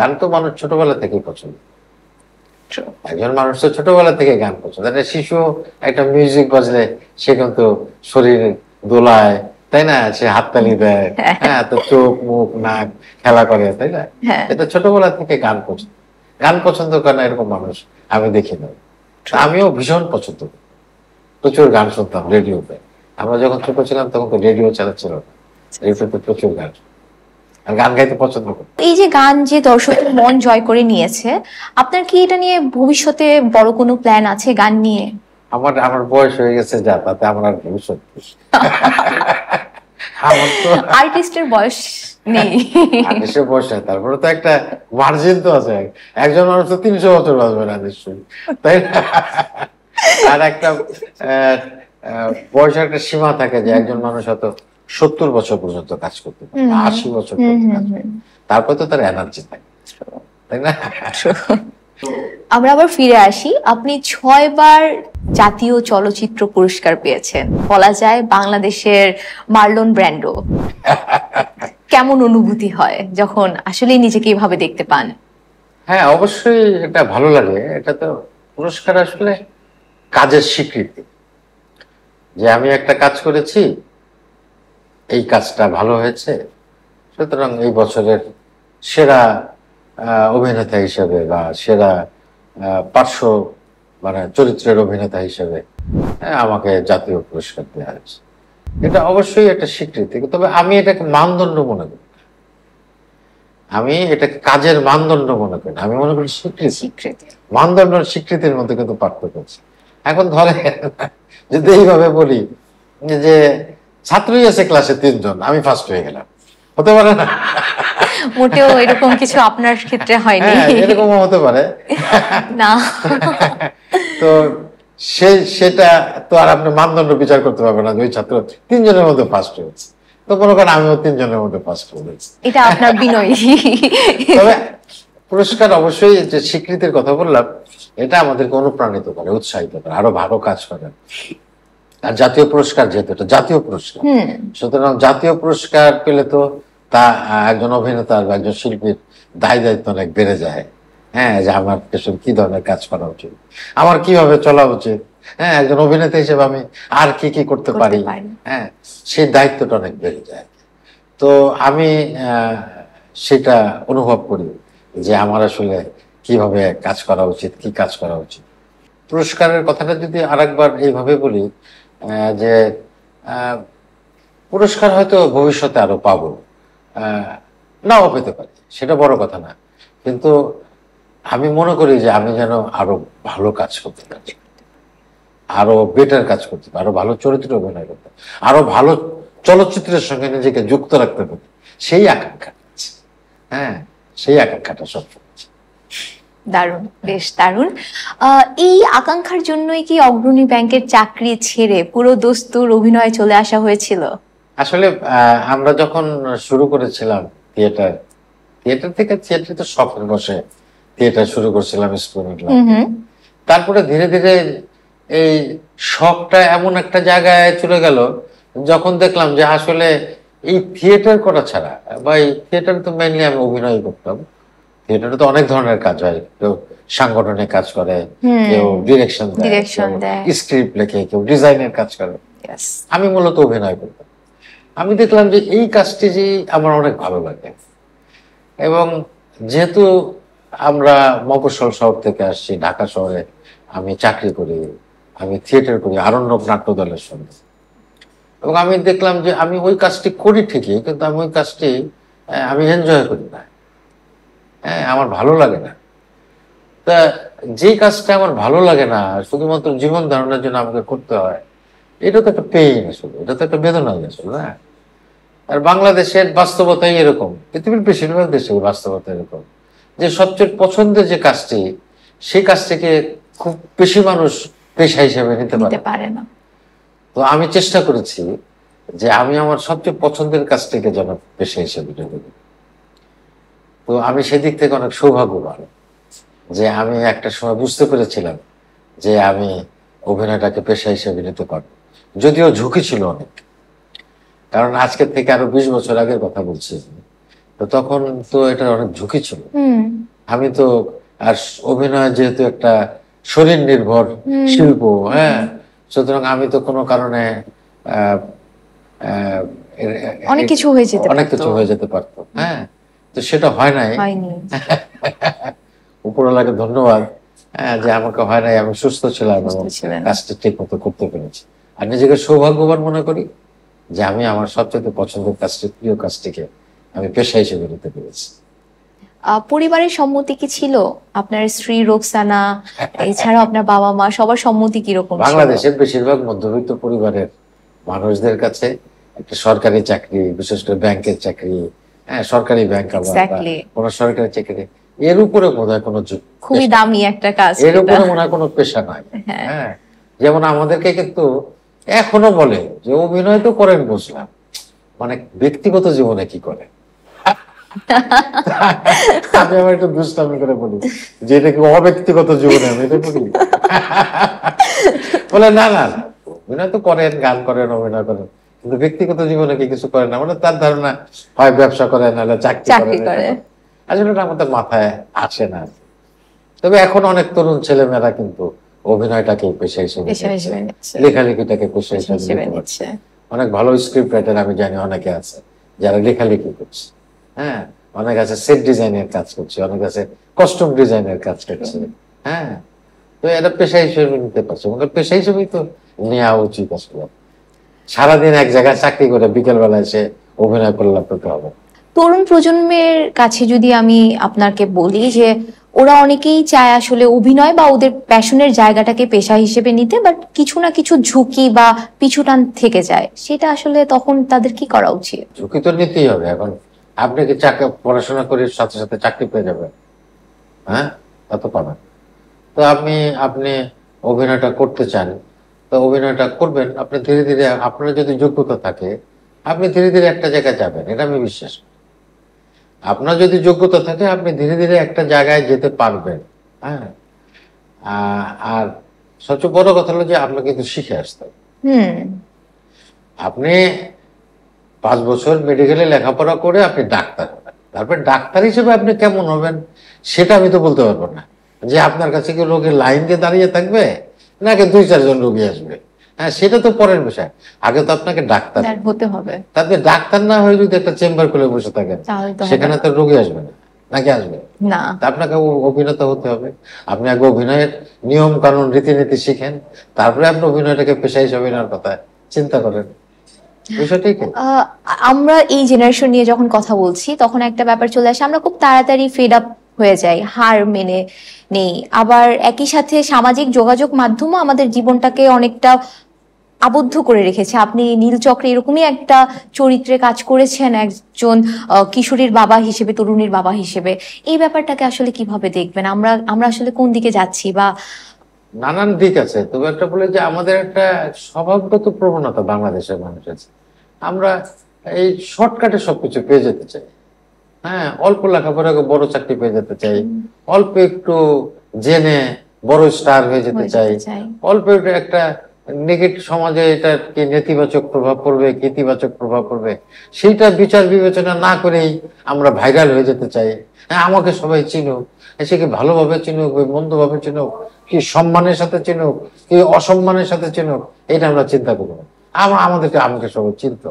গান তো মানুষ ছোটবেলা থেকেই পছন্দ, একজন মানুষ তো ছোটবেলা থেকে গান পছন্দ। একটা শিশু একটা মিউজিক বাজলে সে কিন্তু শরীর দোলায়, তাই না, সে হাততালি দেয়, হ্যাঁ তো চোখ মুখ নাক খেলা করে, তাই না। এটা ছোটবেলা থেকে গান পছন্দ করে না এরকম মানুষ আমি দেখি না। আমিও ভীষণ পছন্দ করি, প্রচুর গান শুনতাম রেডিওতে। আমরা যখন ছোট ছিলাম তখন তো রেডিও চালাচ্ছিল না, রেডিওতে প্রচুর গান আর গান গাইতে পছন্দ করি। এই যে গান যে দর্শকের মন জয় করে নিয়েছে, আপনার কি এটা নিয়ে ভবিষ্যতে বড় কোনো প্ল্যান আছে গান নিয়ে? আমার বয়স হয়ে গেছে যা, তাতে আমার আর ভবিষ্যৎ আমার তো আর্টিস্টের বয়স নেই, আর্টিস্টের বয়স নেই, তারপরে তো একটা মার্জিন তো আছে। একজন মানুষ তো 300 বছর বাঁচবে না নিশ্চয়ই, তাই না। আর একটা বয়সের একটা সীমা থাকে যে একজন মানুষ হয়তো 70 বছর পর্যন্ত কাজ করতে পারে, 80 বছর পর্যন্ত কাজ করতে, তারপর তো তার এনার্জি থাকে, তাই না। আমরা আবার ফিরে আসি, আপনি 6 বার জাতীয় চলচ্চিত্র পুরস্কার পেয়েছেন, বলা যায় বাংলাদেশের মার্লন ব্র্যান্ডো। কেমন অনুভূতি হয় যখন আসলে নিজেকে এইভাবে দেখতে পান? হ্যাঁ অবশ্যই এটা ভালো লাগে। এটা তো পুরস্কার আসলে কাজের স্বীকৃতি, যে আমি একটা কাজ করেছি, এই কাজটা ভালো হয়েছে, সুতরাং এই বছরের সেরা অভিনেতা হিসেবে বা সেরা পার্শ্ব মানে চরিত্রের অভিনেতা হিসেবে আমাকে জাতীয় পুরস্কার দেওয়া হয়েছে। এটা অবশ্যই একটা স্বীকৃতি, তবে আমি এটাকে মানদণ্ড মনে করি, আমি এটাকে কাজের মানদণ্ড মনে করি না, আমি মনে করি স্বীকৃতি। মানদণ্ড স্বীকৃতির মধ্যে কিন্তু পার্থক্য আছে। এখন ধরে যদি এইভাবে বলি যে ছাত্রই আছে ক্লাসে 3 জন, আমি ফার্স্ট হয়ে গেলাম, হতে পারে না। মোটেও এরকম কিছু আপনার ক্ষেত্রে হয়নি। এরকম হতে পারে না। তো সেটা তো আর আপনি মানদণ্ড বিচার করতে পারবেন না, ওই ছাত্র 3 জনের মধ্যে ফার্স্ট হয়েছে, তো মনে করেন আমিও 3 জনের মধ্যে ফার্স্ট হয়েছি, এটা আপনার বিনয়। তবে পুরস্কার অবশ্যই যে স্বীকৃতির কথা বললাম, এটা আমাদেরকে অনুপ্রাণিত করে, উৎসাহিত করে আরো ভালো কাজ করেন। আর জাতীয় পুরস্কার যেহেতু এটা জাতীয় পুরস্কার, সুতরাং জাতীয় পুরস্কার পেলে তো তা একজন অভিনেতার বা একজন শিল্পীর দায়িত্ব অনেক বেড়ে যায়। হ্যাঁ, যে আমার পেছনে কি ধরনের কাজ করা উচিত, আমার কিভাবে চলা উচিত, হ্যাঁ একজন অভিনেতা হিসেবে আমি আর কি কি করতে পারি, হ্যাঁ সেই দায়িত্বটা অনেক বেড়ে যায়। তো আমি সেটা অনুভব করি যে আমার আসলে কিভাবে কাজ করা উচিত, কি কাজ করা উচিত। পুরস্কারের কথাটা যদি আরেকবার এইভাবে বলি যে পুরস্কার হয়তো ভবিষ্যতে আরো পাবো, নাও পেতে পারি, সেটা বড় কথা না, কিন্তু আমি মনে করি যে আমি যেন আরো ভালো কাজ করতে পারি, আরো বেটার কাজ করতে পারি, আরো ভালো চরিত্রে অভিনয় করতে, আরো ভালো চলচ্চিত্রের সঙ্গে নিজেকে যুক্ত রাখতে পারি, সেই আকাঙ্ক্ষা, হ্যাঁ সেই আকাঙ্ক্ষাটা সব। দারুণ, বেশ দারুণ। এই আকাঙ্ক্ষার জন্যই কি অগ্রণী ব্যাংকের চাকরি ছেড়ে পুরো দস্তুর অভিনয়ে চলে আসা হয়েছিল? আসলে আমরা যখন শুরু করেছিলাম থিয়েটার থেকে তো শখের বসে থিয়েটার শুরু করছিলাম স্টুডেন্ট, তারপরে ধীরে ধীরে এই শখটা এমন একটা জায়গায় চলে গেল যখন দেখলাম যে আসলে এই থিয়েটার করা ছাড়া, বা এই থিয়েটার তো মেইনলি আমি অভিনয় করতাম, থিয়েটারে তো অনেক ধরনের কাজ হয়, কেউ সাংগঠনিক কাজ করে, কেউ ডিরেকশন দেয়, স্ক্রিপ্ট লেখে, কেউ ডিজাইনের কাজ করে, আমি মূলত অভিনয় করতাম। আমি দেখলাম যে এই কাজটি যে আমার অনেক ভালো লাগে, এবং যেহেতু আমরা মফস্বল শহর থেকে আসছি, ঢাকা শহরে আমি চাকরি করি, আমি থিয়েটার করি আরণ্যক নাট্য দলের সঙ্গে, এবং আমি দেখলাম যে আমি ওই কাজটি করি ঠিকই, কিন্তু আমি ওই কাজটি আমি এনজয় করি না, হ্যাঁ আমার ভালো লাগে না। তা যে কাজটা আমার ভালো লাগে না শুধুমাত্র জীবন ধারণের জন্য আমাকে করতে হয়, এটা তো একটা পেইন আসলে, এটা তো একটা বেদনা আসলে না। আর বাংলাদেশের বাস্তবতাই এরকম, পৃথিবীর বেশিরভাগ দেশের বাস্তবতা এরকম যে সবচেয়ে পছন্দের যে কাজটি, সেই কাজটিকে খুব বেশি মানুষ পেশা হিসেবে নিতে পারে না। তো আমি চেষ্টা করেছি যে আমি আমার সবচেয়ে পছন্দের কাজটিকে যেন পেশা হিসেবে নিতে পারি। তো আমি সেদিক থেকে অনেক সৌভাগ্যবান যে আমি একটা সময় বুঝতে পেরেছিলাম যে আমি অভিনয়টাকে পেশা হিসেবে নিতে পারবো, যদিও ঝুঁকি ছিল অনেক। কারণ আজকের থেকে আরো 20 বছর আগের কথা বলছি, তো তখন তো এটা অনেক ঝুঁকি ছিল। আমি তো আর অভিনয় যেহেতু একটা শরীর নির্ভর শিল্প, হ্যাঁ, সুতরাং আমি তো কোনো কারণে অনেক কিছু হয়ে যেতে পারতো, হ্যাঁ, তো সেটা হয় নাই। উপরওয়ালাকে ধন্যবাদ, যে আমাকে হয় নাই, আমি সুস্থ ছিলাম এবং কাজটা ঠিক মতো করতে পেরেছি। আর নিজেকে সৌভাগ্যবান মনে করি যে আমি আমার সবচেয়ে পছন্দের কাজটি, প্রিয় কাজটিকে আমি পেশা হিসেবে নিতে পেরেছি। পরিবারের সম্মতি কি ছিল? আপনার স্ত্রী রোকসানা এছাড়াও আপনার বাবা মা সবার সম্মতি কিরকম? বাংলাদেশের বেশিরভাগ মধ্যবিত্ত পরিবারের মানুষদের কাছে একটা সরকারি চাকরি, বিশেষ করে ব্যাংকের চাকরি, হ্যাঁ সরকারি ব্যাংক, কোন সরকারি চাকরি, এর উপরে মনে হয় কোনো খুবই দামি একটা কাজ, এর উপরে মনে হয় কোনো পেশা নাই। হ্যাঁ, যেমন আমাদেরকে কিন্তু এখনো বলে যে অভিনয় তো করেন বুঝলাম, মানে ব্যক্তিগত জীবনে কি করে? আমি আমার একটু দুষ্টামি করে বলি যে এটা কি অব্যক্তিগত জীবনে আমি এটা বলি? বলে না না, অভিনয় তো করেন, গান করেন, অভিনয় করেন, কিন্তু ব্যক্তিগত জীবনে কি কিছু করেন না। মানে তার ধারণা হয় ব্যবসা করেন, নাহলে চাকরি করেন। আসলে এটা আমাদের মাথায় আসে না। তবে এখন অনেক তরুণ ছেলেমেয়েরা কিন্তু অভিনয়টাকে পেশা হিসেবে নিচ্ছে, লেখালেখিটাকে পেশা হিসেবে নিচ্ছে। অনেক ভালো স্ক্রিপ্ট রাইটার আমি জানি অনেকে আছে যারা লেখালেখি করছে, হ্যাঁ, অনেক আছে সেট ডিজাইনের কাজ করছে, অনেক আছে কস্টিউম ডিজাইনের কাজ করছে, হ্যাঁ। তো এটা পেশা হিসেবে নিতে পারছে, পেশা হিসেবেই তো নেওয়া উচিত আসলে। সারাদিন এক জায়গায় চাকরি করে বিকেল বেলা এসে অভিনয় করলে পেতে হবে। তরুণ প্রজন্মের কাছে যদি আমি আপনাকে বলি যে ওরা অনেকেই চায় আসলে অভিনয় বা ওদের প্যাশনের জায়গাটাকে পেশা হিসেবে নিতে, বাট কিছু না কিছু ঝুঁকি বা পিছুটান থেকে যায়, সেটা আসলে তখন তাদের কি করা উচিত? ঝুঁকি তো নিতেই হবে। এখন আপনি কি পড়াশোনা করে সাথে সাথে চাকরি পেয়ে যাবেন? হ্যাঁ, তা তো পাবেন। তো আপনি অভিনয়টা করতে চান, তো অভিনয়টা করবেন। আপনি ধীরে ধীরে, আপনার যদি যোগ্যতা থাকে, আপনি ধীরে ধীরে একটা জায়গায় যাবেন, এটা আমি বিশ্বাস করি। আপনার যদি যোগ্যতা থাকে আপনি ধীরে ধীরে একটা জায়গায় যেতে পারবেন, হ্যাঁ। আর সবচেয়ে বড় কথা হলো যে আপনাকে কিন্তু শিখে আসতে হবে। আপনি 5 বছর মেডিকেলে লেখাপড়া করে আপনি ডাক্তার হবেন, তারপর ডাক্তার হিসেবে আপনি কেমন হবেন সেটা আমি তো বলতে পারবো না। যে আপনার কাছে কি রোগীর লাইন দিয়ে দাঁড়িয়ে থাকবে, নাকি 2-4 জন রোগী আসবে, হ্যাঁ, সেটা তো পরের বিষয়। আগে তো আপনাকে ডাক্তার হতে হবে। তারপরে ডাক্তার না হয়ে যদি একটা চেম্বার খুলে বসে থাকেন, সেখানে তো রোগী আসবে না, নাকি আসবে না? আপনাকে অভিনেতা হতে হবে। আপনি আগে অভিনয়ের নিয়ম কানুন রীতিনীতি শিখেন, তারপরে আপনি অভিনয়টাকে পেশা হিসেবে নেওয়ার কথা চিন্তা করেন। আমরা এই জেনারেশন নিয়ে যখন কথা বলছি তখন একটা ব্যাপার চলে আসে, আমরা খুব তাড়াতাড়ি ফেড আপ হয়ে যাই, হার মেনে নেই। আবার একই সাথে সামাজিক যোগাযোগ মাধ্যমও আমাদের জীবনটাকে অনেকটা আবদ্ধ করে রেখেছে। আপনি নীলচক্রে এরকমই একটা চরিত্রে কাজ করেছেন, একজন কিশোরীর বাবা হিসেবে, তরুণীর বাবা হিসেবে। এই ব্যাপারটাকে আসলে কিভাবে দেখবেন? আমরা আসলে কোন দিকে যাচ্ছি? বা নানান দিক আছে, তবে একটা বলে যে আমাদের একটা স্বভাবগত প্রবণতা বাংলাদেশের মানুষের, আমরা এই শর্টকাটে সবকিছু পেয়ে যেতে চাই। হ্যাঁ, অল্প লেখাপড়া বড় চাকরি পেয়ে যেতে চাই, অল্প একটু জেনে বড় স্টার হয়ে যেতে চাই, অল্প একটু একটা নেগেটিভ সমাজে এটা কি নেতিবাচক প্রভাব পড়বে কি ইতিবাচক প্রভাব পড়বে সেইটা বিচার বিবেচনা না করেই আমরা ভাইরাল হয়ে যেতে চাই। হ্যাঁ, আমাকে সবাই চিনুক, সে কি ভালোভাবে চিনুক, মন্দভাবে চিনুক, কি সম্মানের সাথে চিনুক, কি অসম্মানের সাথে চিনুক, এটা আমরা চিন্তা করবো। আমাকে সবাই চিনত।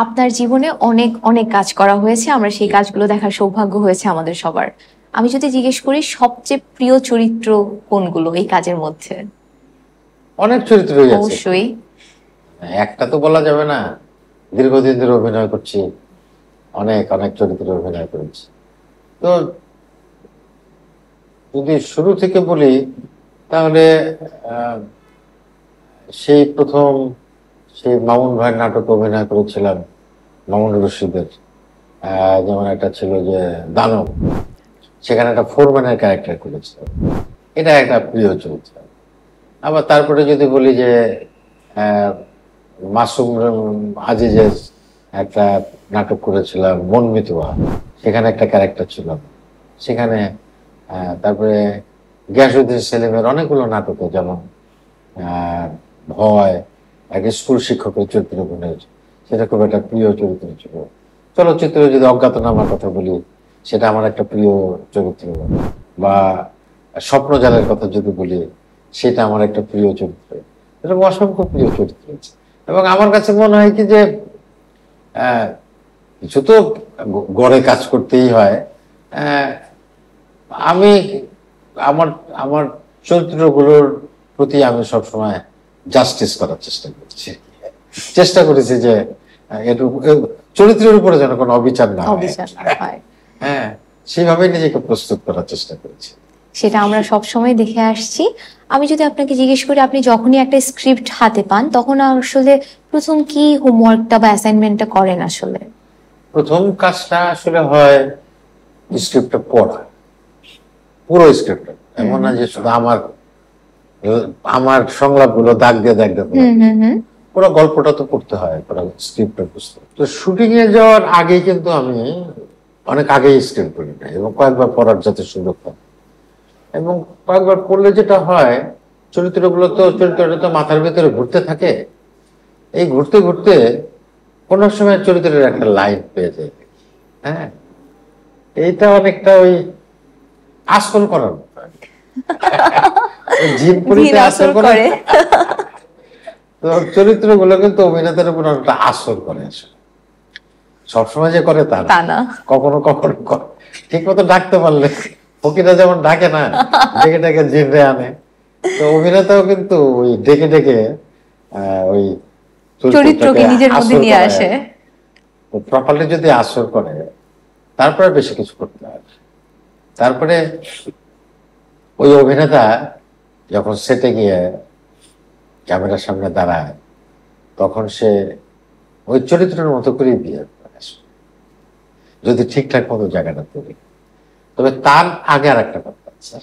আপনার জীবনে অনেক অনেক কাজ করা হয়েছে, আমরা সেই কাজগুলো দেখার সৌভাগ্য হয়েছে আমাদের সবার। আমি যদি জিজ্ঞেস করি সবচেয়ে প্রিয় চরিত্র কোনগুলো এই কাজের মধ্যে? অনেক চরিত্রই আছে, অবশ্যই একটা তো বলা যাবে না। দীর্ঘদিন ধরে অভিনয় করছি, অনেক অনেক চরিত্রে অভিনয় করেছি। তো যদি শুরু থেকে বলি তাহলে আহ, সেই প্রথম সেই মামুন ভাইয়ের নাটকে অভিনয় করেছিলাম, মামুন রশিদের। যেমন একটা ছিল যে দানব, সেখানে একটা ফোরম্যানের ক্যারেক্টার করেছিলাম, এটা একটা প্রিয় চরিত্র। আবার তারপরে যদি বলি যে আহ, মাসুম আজিজের একটা নাটক করেছিলাম মন মিতুয়া, সেখানে একটা ক্যারেক্টার ছিল। সেখানে তারপরে গিয়াসউদ্দিন সেলিমের অনেকগুলো নাটকে, যেমন আহ, ভয়, এক স্কুল শিক্ষকের চরিত্র অভিনয়, সেটা খুব একটা প্রিয় চরিত্র ছিল। চলচ্চিত্রে যদি অজ্ঞাতনামার কথা বলি, সেটা আমার একটা প্রিয় চরিত্র। বা স্বপ্নজালের কথা যদি বলি, সেটা আমার একটা প্রিয় চরিত্র। এরকম অসংখ্য প্রিয় চরিত্র আছে। এবং আমার কাছে মনে হয় কি যে আহ, কিছু তো গড়ে কাজ করতেই হয়। আহ, আমি আমার আমার চরিত্রগুলোর প্রতি আমি সবসময় জাস্টিস করার চেষ্টা করেছি যে একটু চরিত্রের উপরে যেন কোনো অবিচার না হয়। হ্যাঁ, সেইভাবে নিজেকে প্রস্তুত করার চেষ্টা করেছি। সেটা আমরা সব সময় দেখে আসছি। আমি যদি আপনাকে জিজ্ঞেস করি, আপনি যখনই একটা স্ক্রিপ্ট হাতে পান তখন আসলে প্রথম কি হোমওয়ার্কটা বা অ্যাসাইনমেন্টটা করেন? আসলে প্রথম কাজটা আসলে হয় স্ক্রিপ্টটা পড়া, পুরো স্ক্রিপ্টটা। এমন না যে শুধু আমার আমার সংলাপগুলো দাগ দিয়ে পুরো গল্পটা তো পড়তে হয়, পুরো স্ক্রিপ্টটা বুঝতে। তো শুটিং এ যাওয়ার আগে কিন্তু আমি অনেক আগেই স্ক্রিপ্ট পড়ি না, এবং কয়েকবার পড়ার যাতে সুযোগ পাই। এবং কয়েকবার পড়লে যেটা হয়, চরিত্রটা তো মাথার ভেতরে ঘুরতে থাকে। এই ঘুরতে ঘুরতে কোনো সময় চরিত্রের একটা লাইন পেয়ে যায়। হ্যাঁ, এইটা অনেকটা ওই আসল করার মতো। জিন পরিতে আসল করে। তো চরিত্রগুলো কিন্তু অভিনেতার উপর একটা আসর করে। আসলে সবসময় যে করে তা না, কখনো কখনো ঠিক মতো ডাকতে পারলে, ফকিরা যেমন ডাকে না, ডেকে ডেকে জিনরে আনে, তো অভিনেতাও কিন্তু ওই ডেকে ডেকে ওই চরিত্রকে নিজের মধ্যে নিয়ে আসে। প্রপারলি যদি আসর করে, তারপরে বেশি কিছু করতে হয়। তারপরে ওই অভিনেতা যখন সেটে গিয়ে ক্যামেরার সামনে দাঁড়ায়, তখন সে ওই চরিত্রের মতো করেই বিহেভ করে, যদি ঠিকঠাক মতো জায়গাটা তৈরি। তবে তার আগে আর একটা কথা আছে,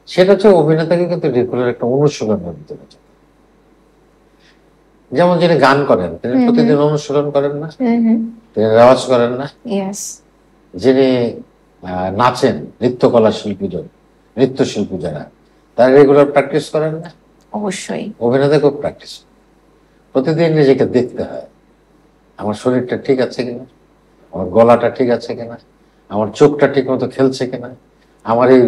সেটা হচ্ছে অভিনেতাকে কিন্তু রেগুলার একটা অনুশীলনের ভিতরে যেতে। যেমন যিনি গান করেন, তিনি প্রতিদিন অনুশীলন করেন না, তিনি রেওয়াজ করেন না। যিনি নাচেন, নৃত্যকলা শিল্পীজন, নৃত্যশিল্পী যারা, তারা রেগুলার প্র্যাকটিস করেন না? অবশ্যই। অভিনেতাকেও প্র্যাকটিস, প্রতিদিন নিজেকে দেখতে হয়, আমার শরীরটা ঠিক আছে কিনা, আমার গলাটা ঠিক আছে কিনা, আমার চোখটা ঠিক মতো খেলছে কিনা, আমার এই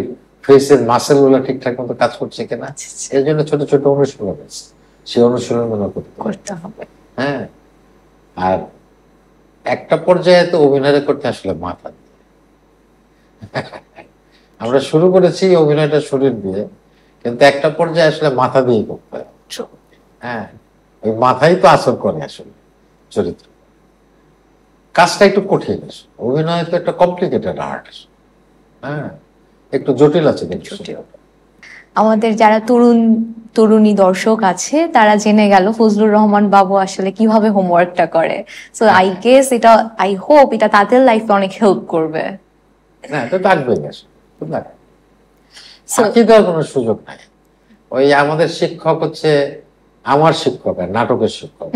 ফেসের মাসেল গুলো ঠিকঠাক মতো কাজ করছে কিনা। এর জন্য ছোট ছোট অনুশীলন আছে, সেই অনুশীলন গুলো করতে হবে। হ্যাঁ, আর একটা পর্যায়ে তো অভিনয় করতে আসলে মাথা দিয়ে। আমরা শুরু করেছি অভিনয়টা শরীর দিয়ে, কিন্তু একটা পর্যায়ে আসলে মাথা দিয়ে করতে হয়। হ্যাঁ, ওই মাথাই তো আসর করে আসলে চরিত্র। কাজটা একটু কঠিন, অভিনয় তো একটা কমপ্লিকেটেড আর্ট। হ্যাঁ, একটু জটিল আছে। আমাদের যারা তরুণী দর্শক আছে তারা জেনে গেল ফজলুর রহমান বাবু আসলে কিভাবে হোমওয়ার্কটা করে। সো আই গেস এটা, আই হোপ এটা তাদের লাইফে অনেক হেল্প করবে। হ্যাঁ, তো থাকবেই, ফাঁকি দেওয়ার কোনো সুযোগ নাই। ওই আমাদের শিক্ষক হচ্ছে, আমার শিক্ষক আর নাটকের শিক্ষক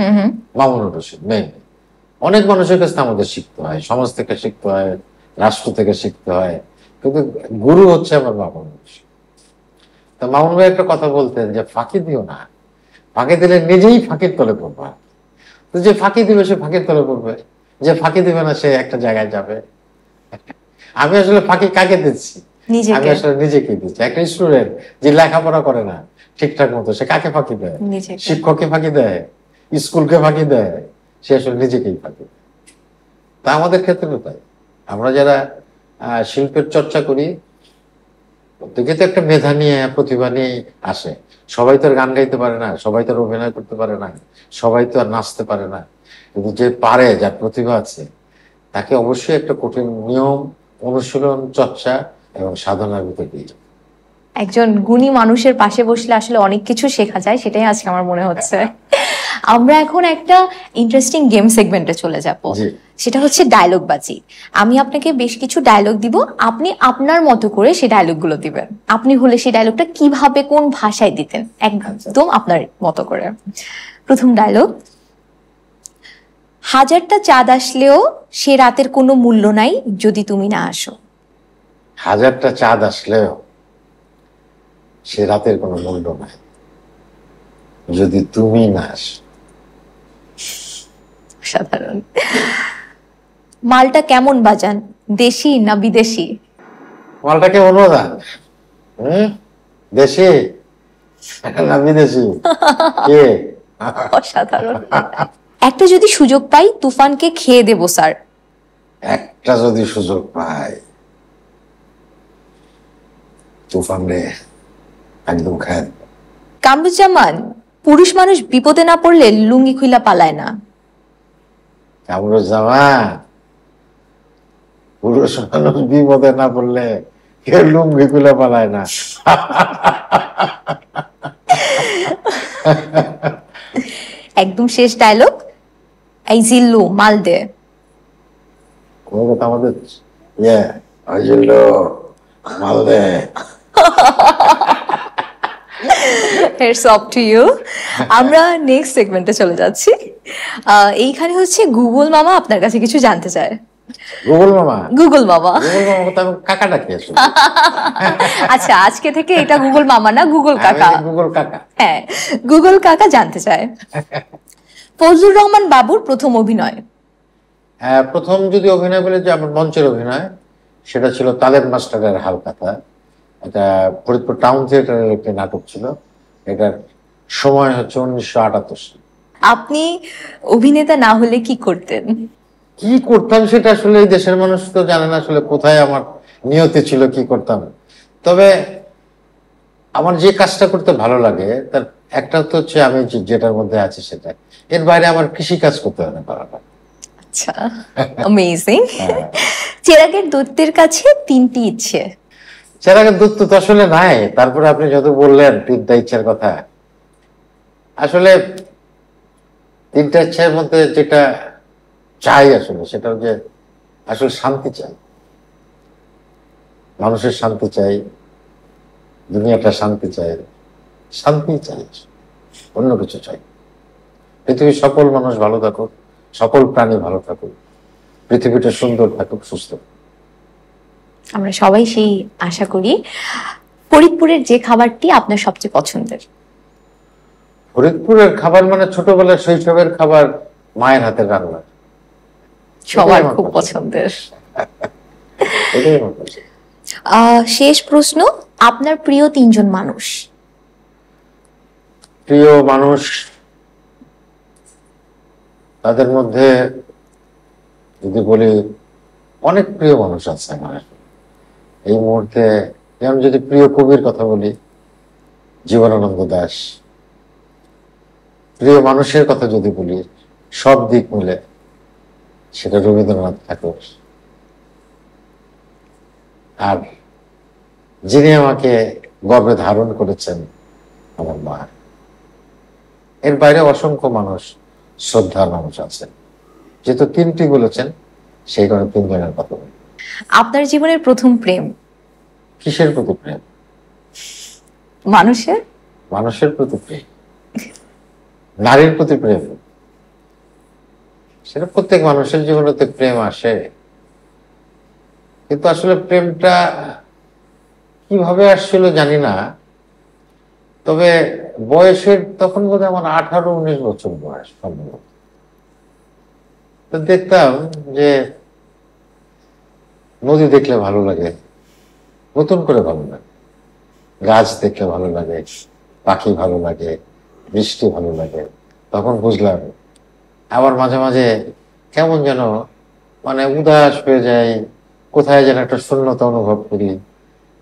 মামুনুর রশিদ মেইনলি। অনেক মানুষের কাছে আমাদের শিখতে হয়, সমাজ থেকে শিখতে হয়, রাষ্ট্র থেকে শিখতে হয়, কিন্তু গুরু হচ্ছে আমার মামুনুর রশিদ। তো মামুন ভাই একটা কথা বলতেন যে ফাঁকি দিও না, ফাঁকি দিলে নিজেই ফাঁকির তলে পড়বা। তো যে ফাঁকি দিবে সে ফাঁকির তলে পড়বে, যে ফাঁকি দিবে না সে একটা জায়গায় যাবে। আমি আসলে ফাঁকি কাকে দিচ্ছি? আমি আসলে নিজেকে দিচ্ছি। একটা স্টুডেন্ট যে লেখাপড়া করে না ঠিকঠাক মতো, সে কাকে ফাঁকি দেয়? শিক্ষককে ফাঁকি দেয়, স্কুলকে ফাঁকি দেয়, সে আসলে নিজেকেই ফাঁকি দেয়। তা আমাদের ক্ষেত্রেও তাই। আমরা যারা শিল্পের চর্চা করি, প্রত্যেকে তো একটা মেধা নিয়ে, প্রতিভা নিয়ে আসে। সবাই তো আর গান গাইতে পারে না, সবাই তো আর অভিনয় করতে পারে না, সবাই তো আর নাচতে পারে না। কিন্তু যে পারে, যার প্রতিভা আছে, তাকে অবশ্যই একটা কঠিন নিয়ম, অনুশীলন, চর্চা এবং সাধনার ভিতর দিয়ে যেতে হবে। একজন গুণী মানুষের পাশে বসলে আসলে অনেক কিছু শেখা যায়, সেটাই আজকে আমার মনে হচ্ছে। আমরা এখন একটা ইন্টারেস্টিং গেম সেগমেন্টে চলে যাব, জি। সেটা হচ্ছে ডায়লগ বাজি। আমি আপনাকে বেশ কিছু ডায়লগ দিব, আপনি আপনার মতো করে সেই ডায়লগগুলো দিবেন। আপনি হলে সেই ডায়লগটা কিভাবে কোন ভাষায় দিতেন একদম আপনার মতো করে। প্রথম ডায়লগ, হাজারটা চাঁদ আসলেও সে রাতের কোনো মূল্য নাই যদি তুমি না আসো। হাজারটা চাঁদ আসলেও সে রাতের কোনো মূল্য নাই যদি তুমি না আসো। সাধারণ। মালটা কেমন বাজান, দেশি না বিদেশি? মালটাকে অনুদান, দেশি না বিদেশি? কে? অসাধারণ। একটা যদি সুযোগ পাই তুফানকে খেয়ে দেবো স্যার। একটা যদি সুযোগ পাই তুফান রে একদম খায়। কামরুজ্জামান, পুরুষ মানুষ বিপদে না পড়লে লুঙ্গি খুইলা পালায় না। কামরুজ্জামান, পুরুষ মানুষ বিপদে না পড়লে কেউ লুঙ্গি খুলে পালায় না। একদম শেষ ডায়লগ, এই জিল্লু মাল দে। কোনো কথা আমাদের মাল দে। Heads up to you. আমরা নেক্সট সেগমেন্টে চলে যাচ্ছি। এইখানে হচ্ছে গুগল মামা আপনার কাছে কিছু জানতে চায়। গুগল মামা? গুগল মামা। গুগল মামা কথা আমি কাকা ডাকি আসলে। আচ্ছা, আজকে থেকে এটা গুগল মামা না, গুগল কাকা। গুগল কাকা। হ্যাঁ, গুগল কাকা জানতে চায় ফজলুর রহমান বাবুর প্রথম অভিনয়। প্রথম যদি অভিনয় বলে যে আমার মঞ্চের অভিনয়, সেটা ছিল তালের মাস্টারের হালখাতা। এটা ফরিদপুর টাউন থিয়েটারের একটি নাটক ছিল। এটার সময় হচ্ছে 1978 সাল। আপনি অভিনেতা না হলে কি করতেন? কি করতাম সেটা আসলে এই দেশের মানুষ তো জানে না আসলে কোথায় আমার নিয়তি ছিল কি করতাম। তবে আমার যে কাজটা করতে ভালো লাগে তার একটা তো হচ্ছে আমি যেটার মধ্যে আছি সেটা। এর বাইরে আমার কৃষি কাজ করতে হয় না ভালো লাগে। আচ্ছা, অ্যামেজিং। চেরাগের দৈত্যের কাছে 3টি ইচ্ছে। চেরাগের দূত তো আসলে নাই, তারপরে আপনি যত বললেন 3টা ইচ্ছার কথা, আসলে 3টা ইচ্ছার মধ্যে যেটা চাই আসলে সেটা হচ্ছে আসলে শান্তি চাই, মানুষের শান্তি চাই, দুনিয়াটা শান্তি চাই, শান্তি চাই, অন্য কিছু চাই। পৃথিবীর সকল মানুষ ভালো থাকুক, সকল প্রাণী ভালো থাকুক, পৃথিবীটা সুন্দর থাকুক, সুস্থ। আমরা সবাই সেই আশা করি। ফরিদপুরের যে খাবারটি আপনার সবচেয়ে পছন্দের? ফরিদপুরের খাবার মানে ছোটবেলার শৈশবের খাবার, মায়ের হাতের রান্না, সবার খুব পছন্দের। এটাই আমার পছন্দ। শেষ প্রশ্ন, আপনার প্রিয় 3জন মানুষ। প্রিয় মানুষ, তাদের মধ্যে যদি বলি অনেক প্রিয় মানুষ আছে আমার এই মুহূর্তে। যেমন যদি প্রিয় কবির কথা বলি, জীবনানন্দ দাশ। প্রিয় মানুষের কথা যদি বলি সব দিক মিলে, সেটা রবীন্দ্রনাথ ঠাকুর। আর যিনি আমাকে গর্বে ধারণ করেছেন, আমার মা। এর বাইরে অসংখ্য মানুষ, শ্রদ্ধার মানুষ আছেন। যেহেতু 3টি বলেছেন সেই কারণে 3জনের কথা বলি। আপনার জীবনের প্রথম প্রেম? কিসের প্রতি প্রেম? মানুষের। মানুষের প্রতি প্রেম, নারীর প্রতি প্রেম, সেটা প্রত্যেক মানুষের জীবনেতে প্রেম আসে, কিন্তু আসলে প্রেমটা কিভাবে আসছিল জানি না। তবে বয়সের তখন বোধহয় আমার 18-19 বছর বয়স সম্ভবত। তো দেখতাম যে নদী দেখলে ভালো লাগে, নতুন করে ভালো লাগে, গাছ দেখলে ভালো লাগে, পাখি ভালো লাগে, বৃষ্টি ভালো লাগে। তখন বুঝলাম। আবার মাঝে মাঝে কেমন যেন মানে উদাস হয়ে যায়, কোথায় যেন একটা শূন্যতা অনুভব করি,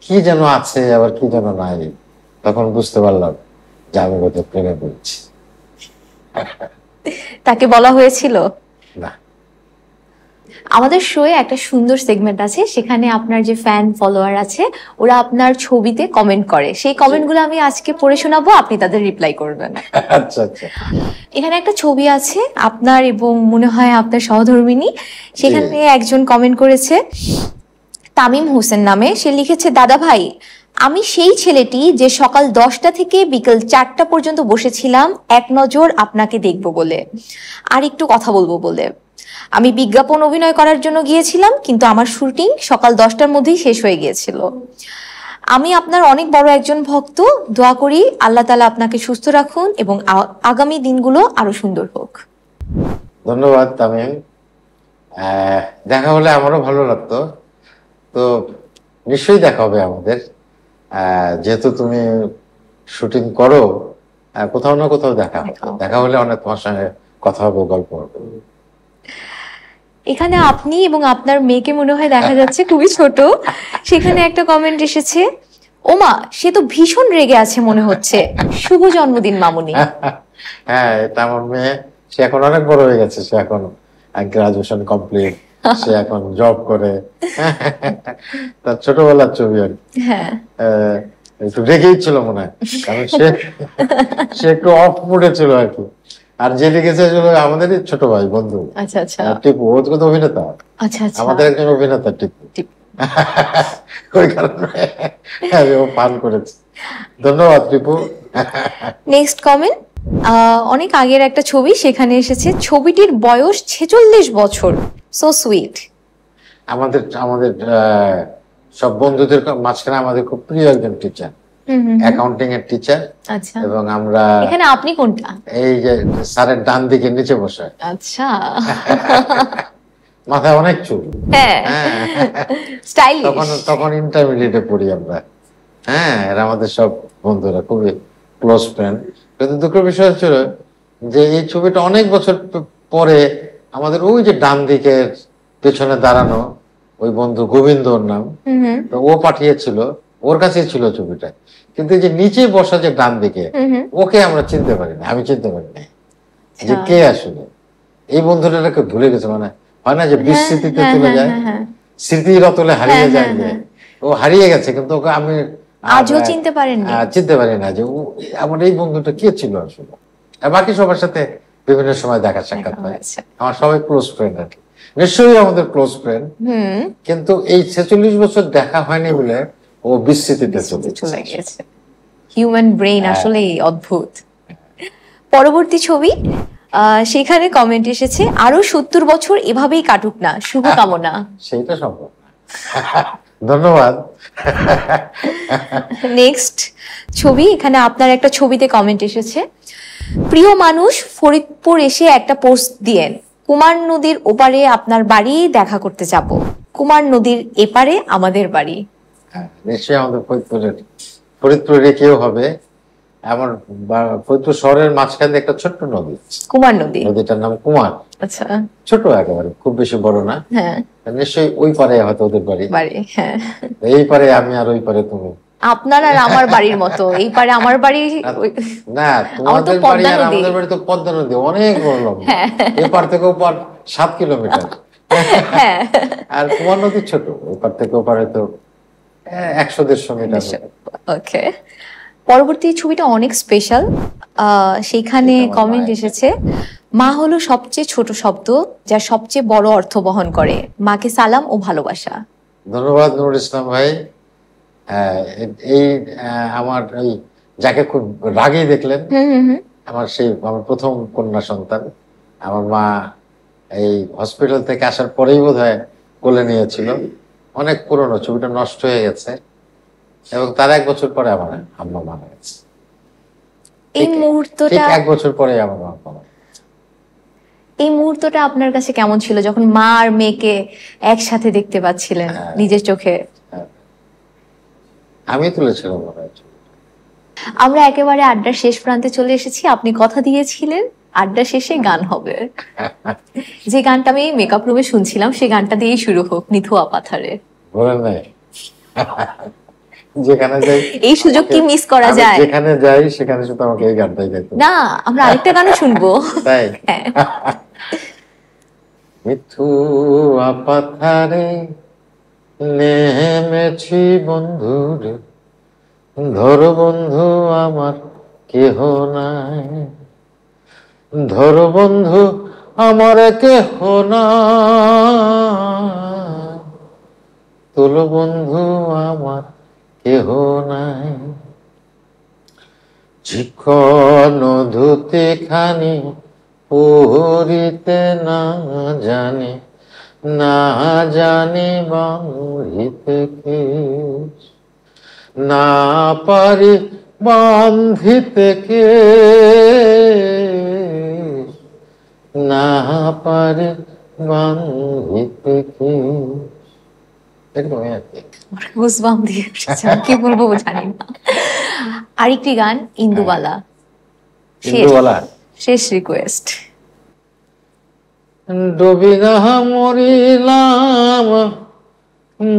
কি যেন আছে আবার কি যেন নাই। তখন বুঝতে পারলাম যে আমি বোধহয় প্রেমে পড়েছি। তাকে বলা হয়েছিল? না, আমাদের শোয়ে একটা সুন্দর সেগমেন্ট আছে, সেখানে আপনার যে ফ্যান ফলোয়ার আছে ওরা আপনার ছবিতে কমেন্ট করে, সেই কমেন্টগুলো আমি আজকে পড়ে শোনাবো, আপনি তাদের রিপ্লাই করবেন। আচ্ছা আচ্ছা। এখানে একটা ছবি আছে আপনার এবং মনে হয় আপনার সহধর্মিনী, সেখানে একজন কমেন্ট করেছে তামিম হোসেন নামে, সে লিখেছে দাদা ভাই আমি সেই ছেলেটি যে সকাল 10টা থেকে বিকেল 4টা পর্যন্ত বসেছিলাম এক নজর আপনাকে দেখব বলে আর একটু কথা বলবো বলে। আমি বিজ্ঞাপন অভিনয় করার জন্য গিয়েছিলাম, কিন্তু আমার শুটিং সকাল 10টার মধ্যেই শেষ হয়ে গিয়েছিল। আমি আপনার অনেক বড় একজন ভক্ত, দোয়া করি আল্লাহ তাআলা আপনাকে সুস্থ রাখুন এবং আগামী দিনগুলো আরো সুন্দর হোক। ধন্যবাদ তামিম। দেখা হলে আমারও ভালো লাগতো, তো নিশ্চয়ই দেখা হবে আমাদের। যেহেতু তুমি শুটিং করো, কোথাও না কোথাও দেখা হলে অনেক তোমার সঙ্গে কথা হবে, গল্প হবে। এখানে আপনি এবং আপনার মেয়েকে মনে হয় দেখা যাচ্ছে, খুবই ছোট। সেখানে একটা কমেন্ট এসেছে, ওমা সে তো ভীষণ রেগে আছে মনে হচ্ছে, শুভ জন্মদিন মামুনি। হ্যাঁ, এটা আমার মেয়ে, সে এখন অনেক বড় হয়ে গেছে, সে এখন গ্রাজুয়েশন কমপ্লিট, সে এখন জব করে। তার ছোটবেলার ছবি আর কি। হ্যাঁ, একটু রেগেই ছিল মনে হয়, কারণ সে একটু অফ মুডে ছিল আর কি। আর যে লিখেছে আমাদেরই ছোট ভাই বন্ধু। আচ্ছা আচ্ছা। টিপু, ও তো অভিনেতা। আচ্ছা আচ্ছা। আমাদের একজন অভিনেতা টিপু। ওই কারণে ও পান করেছে। ধন্যবাদ টিপু। নেক্সট কমেন্ট অনেক আগের একটা ছবি, সেখানে এসেছে ছবিটির বয়স 46 বছর, সো সুইট। আমাদের সব বন্ধুদের মাঝখানে আমাদের খুব প্রিয় একজন টিচার, অ্যাকাউন্টিং এর টিচার। আচ্ছা। এবং আমরা এখানে আপনি কোনটা? এই যে স্যারের ডান দিকে নিচে বসে। আচ্ছা। মাথায় অনেক চুল। হ্যাঁ, স্টাইলিশ। তখন ইন্টারমিডিয়েটে পড়ি আমরা। হ্যাঁ, এরা আমাদের সব বন্ধুরা, খুবই ক্লোজ ফ্রেন্ড। কিন্তু দুঃখের বিষয় ছিল যে এই ছবিটা অনেক বছর পরে আমাদের ওই যে ডান দিকের পেছনে দাঁড়ানো ওই বন্ধু গোবিন্দ, ওর নাম, তো ও পাঠিয়েছিল, ওর কাছেই ছিল ছবিটা। কিন্তু এই যে নিচে বসা যে ডান দিকে, ওকে আমরা চিনতে পারি না, আমি চিনতে পারি না যে কে আসলে। এই বন্ধুটাকে ভুলে গেছে, মানে হয় না যে বিস্মৃতিতে চলে যায়, স্মৃতির অতলে হারিয়ে যায়, যে ও হারিয়ে গেছে, কিন্তু ওকে আমি আজও চিনতে পারি না যে আমার এই বন্ধুটা কে ছিল আসলে। আর বাকি সবার সাথে বিভিন্ন সময় দেখা সাক্ষাৎ হয়, আমার সবাই ক্লোজ ফ্রেন্ড আর কি। নিশ্চয়ই আমাদের ক্লোজ ফ্রেন্ড, কিন্তু এই 46 বছর দেখা হয়নি বলে ও বিস্মৃতিতে চলে গেছে। হিউম্যান ব্রেইন আসলে অদ্ভুত। পরবর্তী ছবি, সেখানে কমেন্ট এসেছে আরো 70 বছর এভাবেই কাটুক না, শুভকামনা। সেইটা সম্ভব না। ধন্যবাদ। নেক্সট ছবি, এখানে আপনার একটা ছবিতে কমেন্ট এসেছে, প্রিয় মানুষ ফরিদপুর এসে একটা পোস্ট দিয়েন, কুমার নদীর ওপারে আপনার বাড়ি দেখা করতে যাব, কুমার নদীর এপারে আমাদের বাড়ি। নিশ্চয়ই আমাদের ফরিদপুরে কেউ হবে। আমার ফরিদপুর শহরের মাঝখানে একটা ছোট্ট নদী, কুমার নদী, নদীটার নাম কুমার। আচ্ছা, ছোট একেবারে, খুব বেশি বড় না। হ্যাঁ, নিশ্চয়ই ওই পারে হয়তো ওদের বাড়ি। হ্যাঁ, এই পারে আমি আর ওই পারে তুমি। আপনার আর আমার বাড়ির মতো, এই পারে আমার বাড়ি না, তোমাদের বাড়ি আর আমাদের বাড়ি তো পদ্মা নদী, অনেক বড় লম্বা। এই পার থেকে ওপার 7 কিলোমিটার। আর কুমার নদী ছোট, ওপার থেকে ওপারে তো 100-150 মিটার। ওকে। পরবর্তী ছবিটা অনেক স্পেশাল, সেখানে কমেন্ট এসেছে, মা হলো সবচেয়ে ছোট শব্দ যা সবচেয়ে বড় অর্থ বহন করে, মাকে সালাম ও ভালোবাসা। ধন্যবাদ নুরুল ইসলাম ভাই। এই আমার এই যাকে খুব রাগেই দেখলেন, আমার প্রথম কন্যা সন্তান। আমার মা এই হসপিটাল থেকে আসার পরেই বোধহয় কোলে নিয়েছিল। অনেক পুরনো, ছবিটা নষ্ট হয়ে গেছে, এবং তার 1 বছর পরে আমার আম্মা মারা গেছে। এই মুহূর্তটা 1 বছর পরে আমার মা মারা গেছে। এই মুহূর্তটা আপনার কাছে কেমন ছিল যখন মা আর মেয়েকে একসাথে দেখতে পাচ্ছিলেন নিজের চোখে? আমি তুলেছিলাম। আমরা একেবারে আড্ডার শেষ প্রান্তে চলে এসেছি। আপনি কথা দিয়েছিলেন আড্ডা শেষে গান হবে। যে গানটা আমি মেকআপ রুমে শুনছিলাম, সেই গানটা দিয়েই শুরু হোক, নিথুয়া পাথারে। বলেন নাই, যেখানে যাই এই সুযোগ কি মিস করা যায়? যেখানে যাই সেখানে শুধু আমাকে এই গানটাই গাইতে। না, আমরা আরেকটা গানও শুনবো। তাই? মিথুয়া পাথারে নেমেছি বন্ধুরে, ধরো বন্ধু আমার কেহ নাই, ধরো বন্ধু আমার কেহ নাই, তোলো বন্ধু আমার কেহ নাই। চিকন ধুতি খানি পরিতে না জানি, না জানি বাঁধিতে কেশ, না পারি বাঁধিতে কেশ, না পারি বাঁধিতে কেশ। এরকমই আর কি। গুজবাম দিয়ে এসেছে, আমি কি বলবো জানি না। আরেকটি গান ইন্দুবালা, ইন্দুবালা। শেষ রিকোয়েস্ট। ডুবিনা মরিলাম,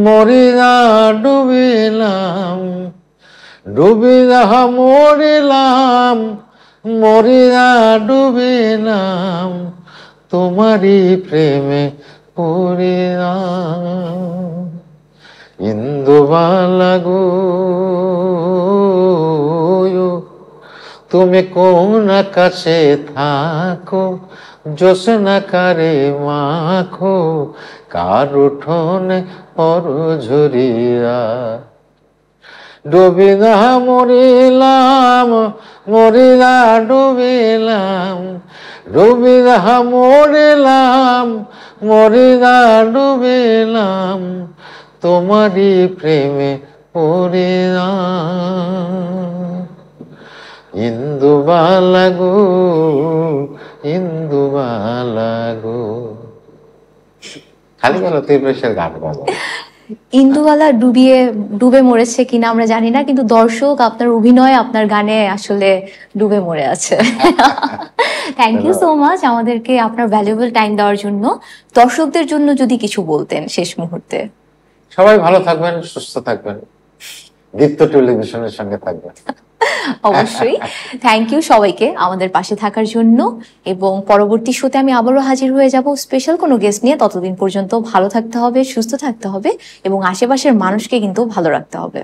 মরিনা ডুবিলাম, ডুবিনা মরিলাম, মরিনা ডুবিলাম, তোমারই প্রেমে পড়িলাম। ইন্দুবালা গো, তুমি কোন আকাশে থাকো, জ্যোৎস্না কারে মাখো, কার উঠোনে পরঝরিয়া। ডুবিনা মরিলাম, মরিলা ডুবিলাম, ডুবিনা মরিলাম, মরিলা ডুবিলাম, তোমারই প্রেমে পড়িলাম। ইন্দুবালা গো, ইন্দুবালা গো। খালি গেল তুই প্রেসের গান গাবো। ইন্দুবালা ডুবে মরেছে কিনা আমরা জানি না, কিন্তু দর্শক আপনার অভিনয়, আপনার গানে আসলে ডুবে মরে আছে। থ্যাংক ইউ সো মাচ আমাদেরকে আপনার ভ্যালুয়েবল টাইম দেওয়ার জন্য। দর্শকদের জন্য যদি কিছু বলতেন শেষ মুহূর্তে। সবাই ভালো থাকবেন, সুস্থ থাকবেন, দীপ্ত টেলিভিশনের সঙ্গে থাকবেন। অবশ্যই। থ্যাংক ইউ সবাইকে আমাদের পাশে থাকার জন্য, এবং পরবর্তী শোতে আমি আবারও হাজির হয়ে যাব স্পেশাল কোনো গেস্ট নিয়ে। ততদিন পর্যন্ত ভালো থাকতে হবে, সুস্থ থাকতে হবে, এবং আশেপাশের মানুষকে কিন্তু ভালো রাখতে হবে।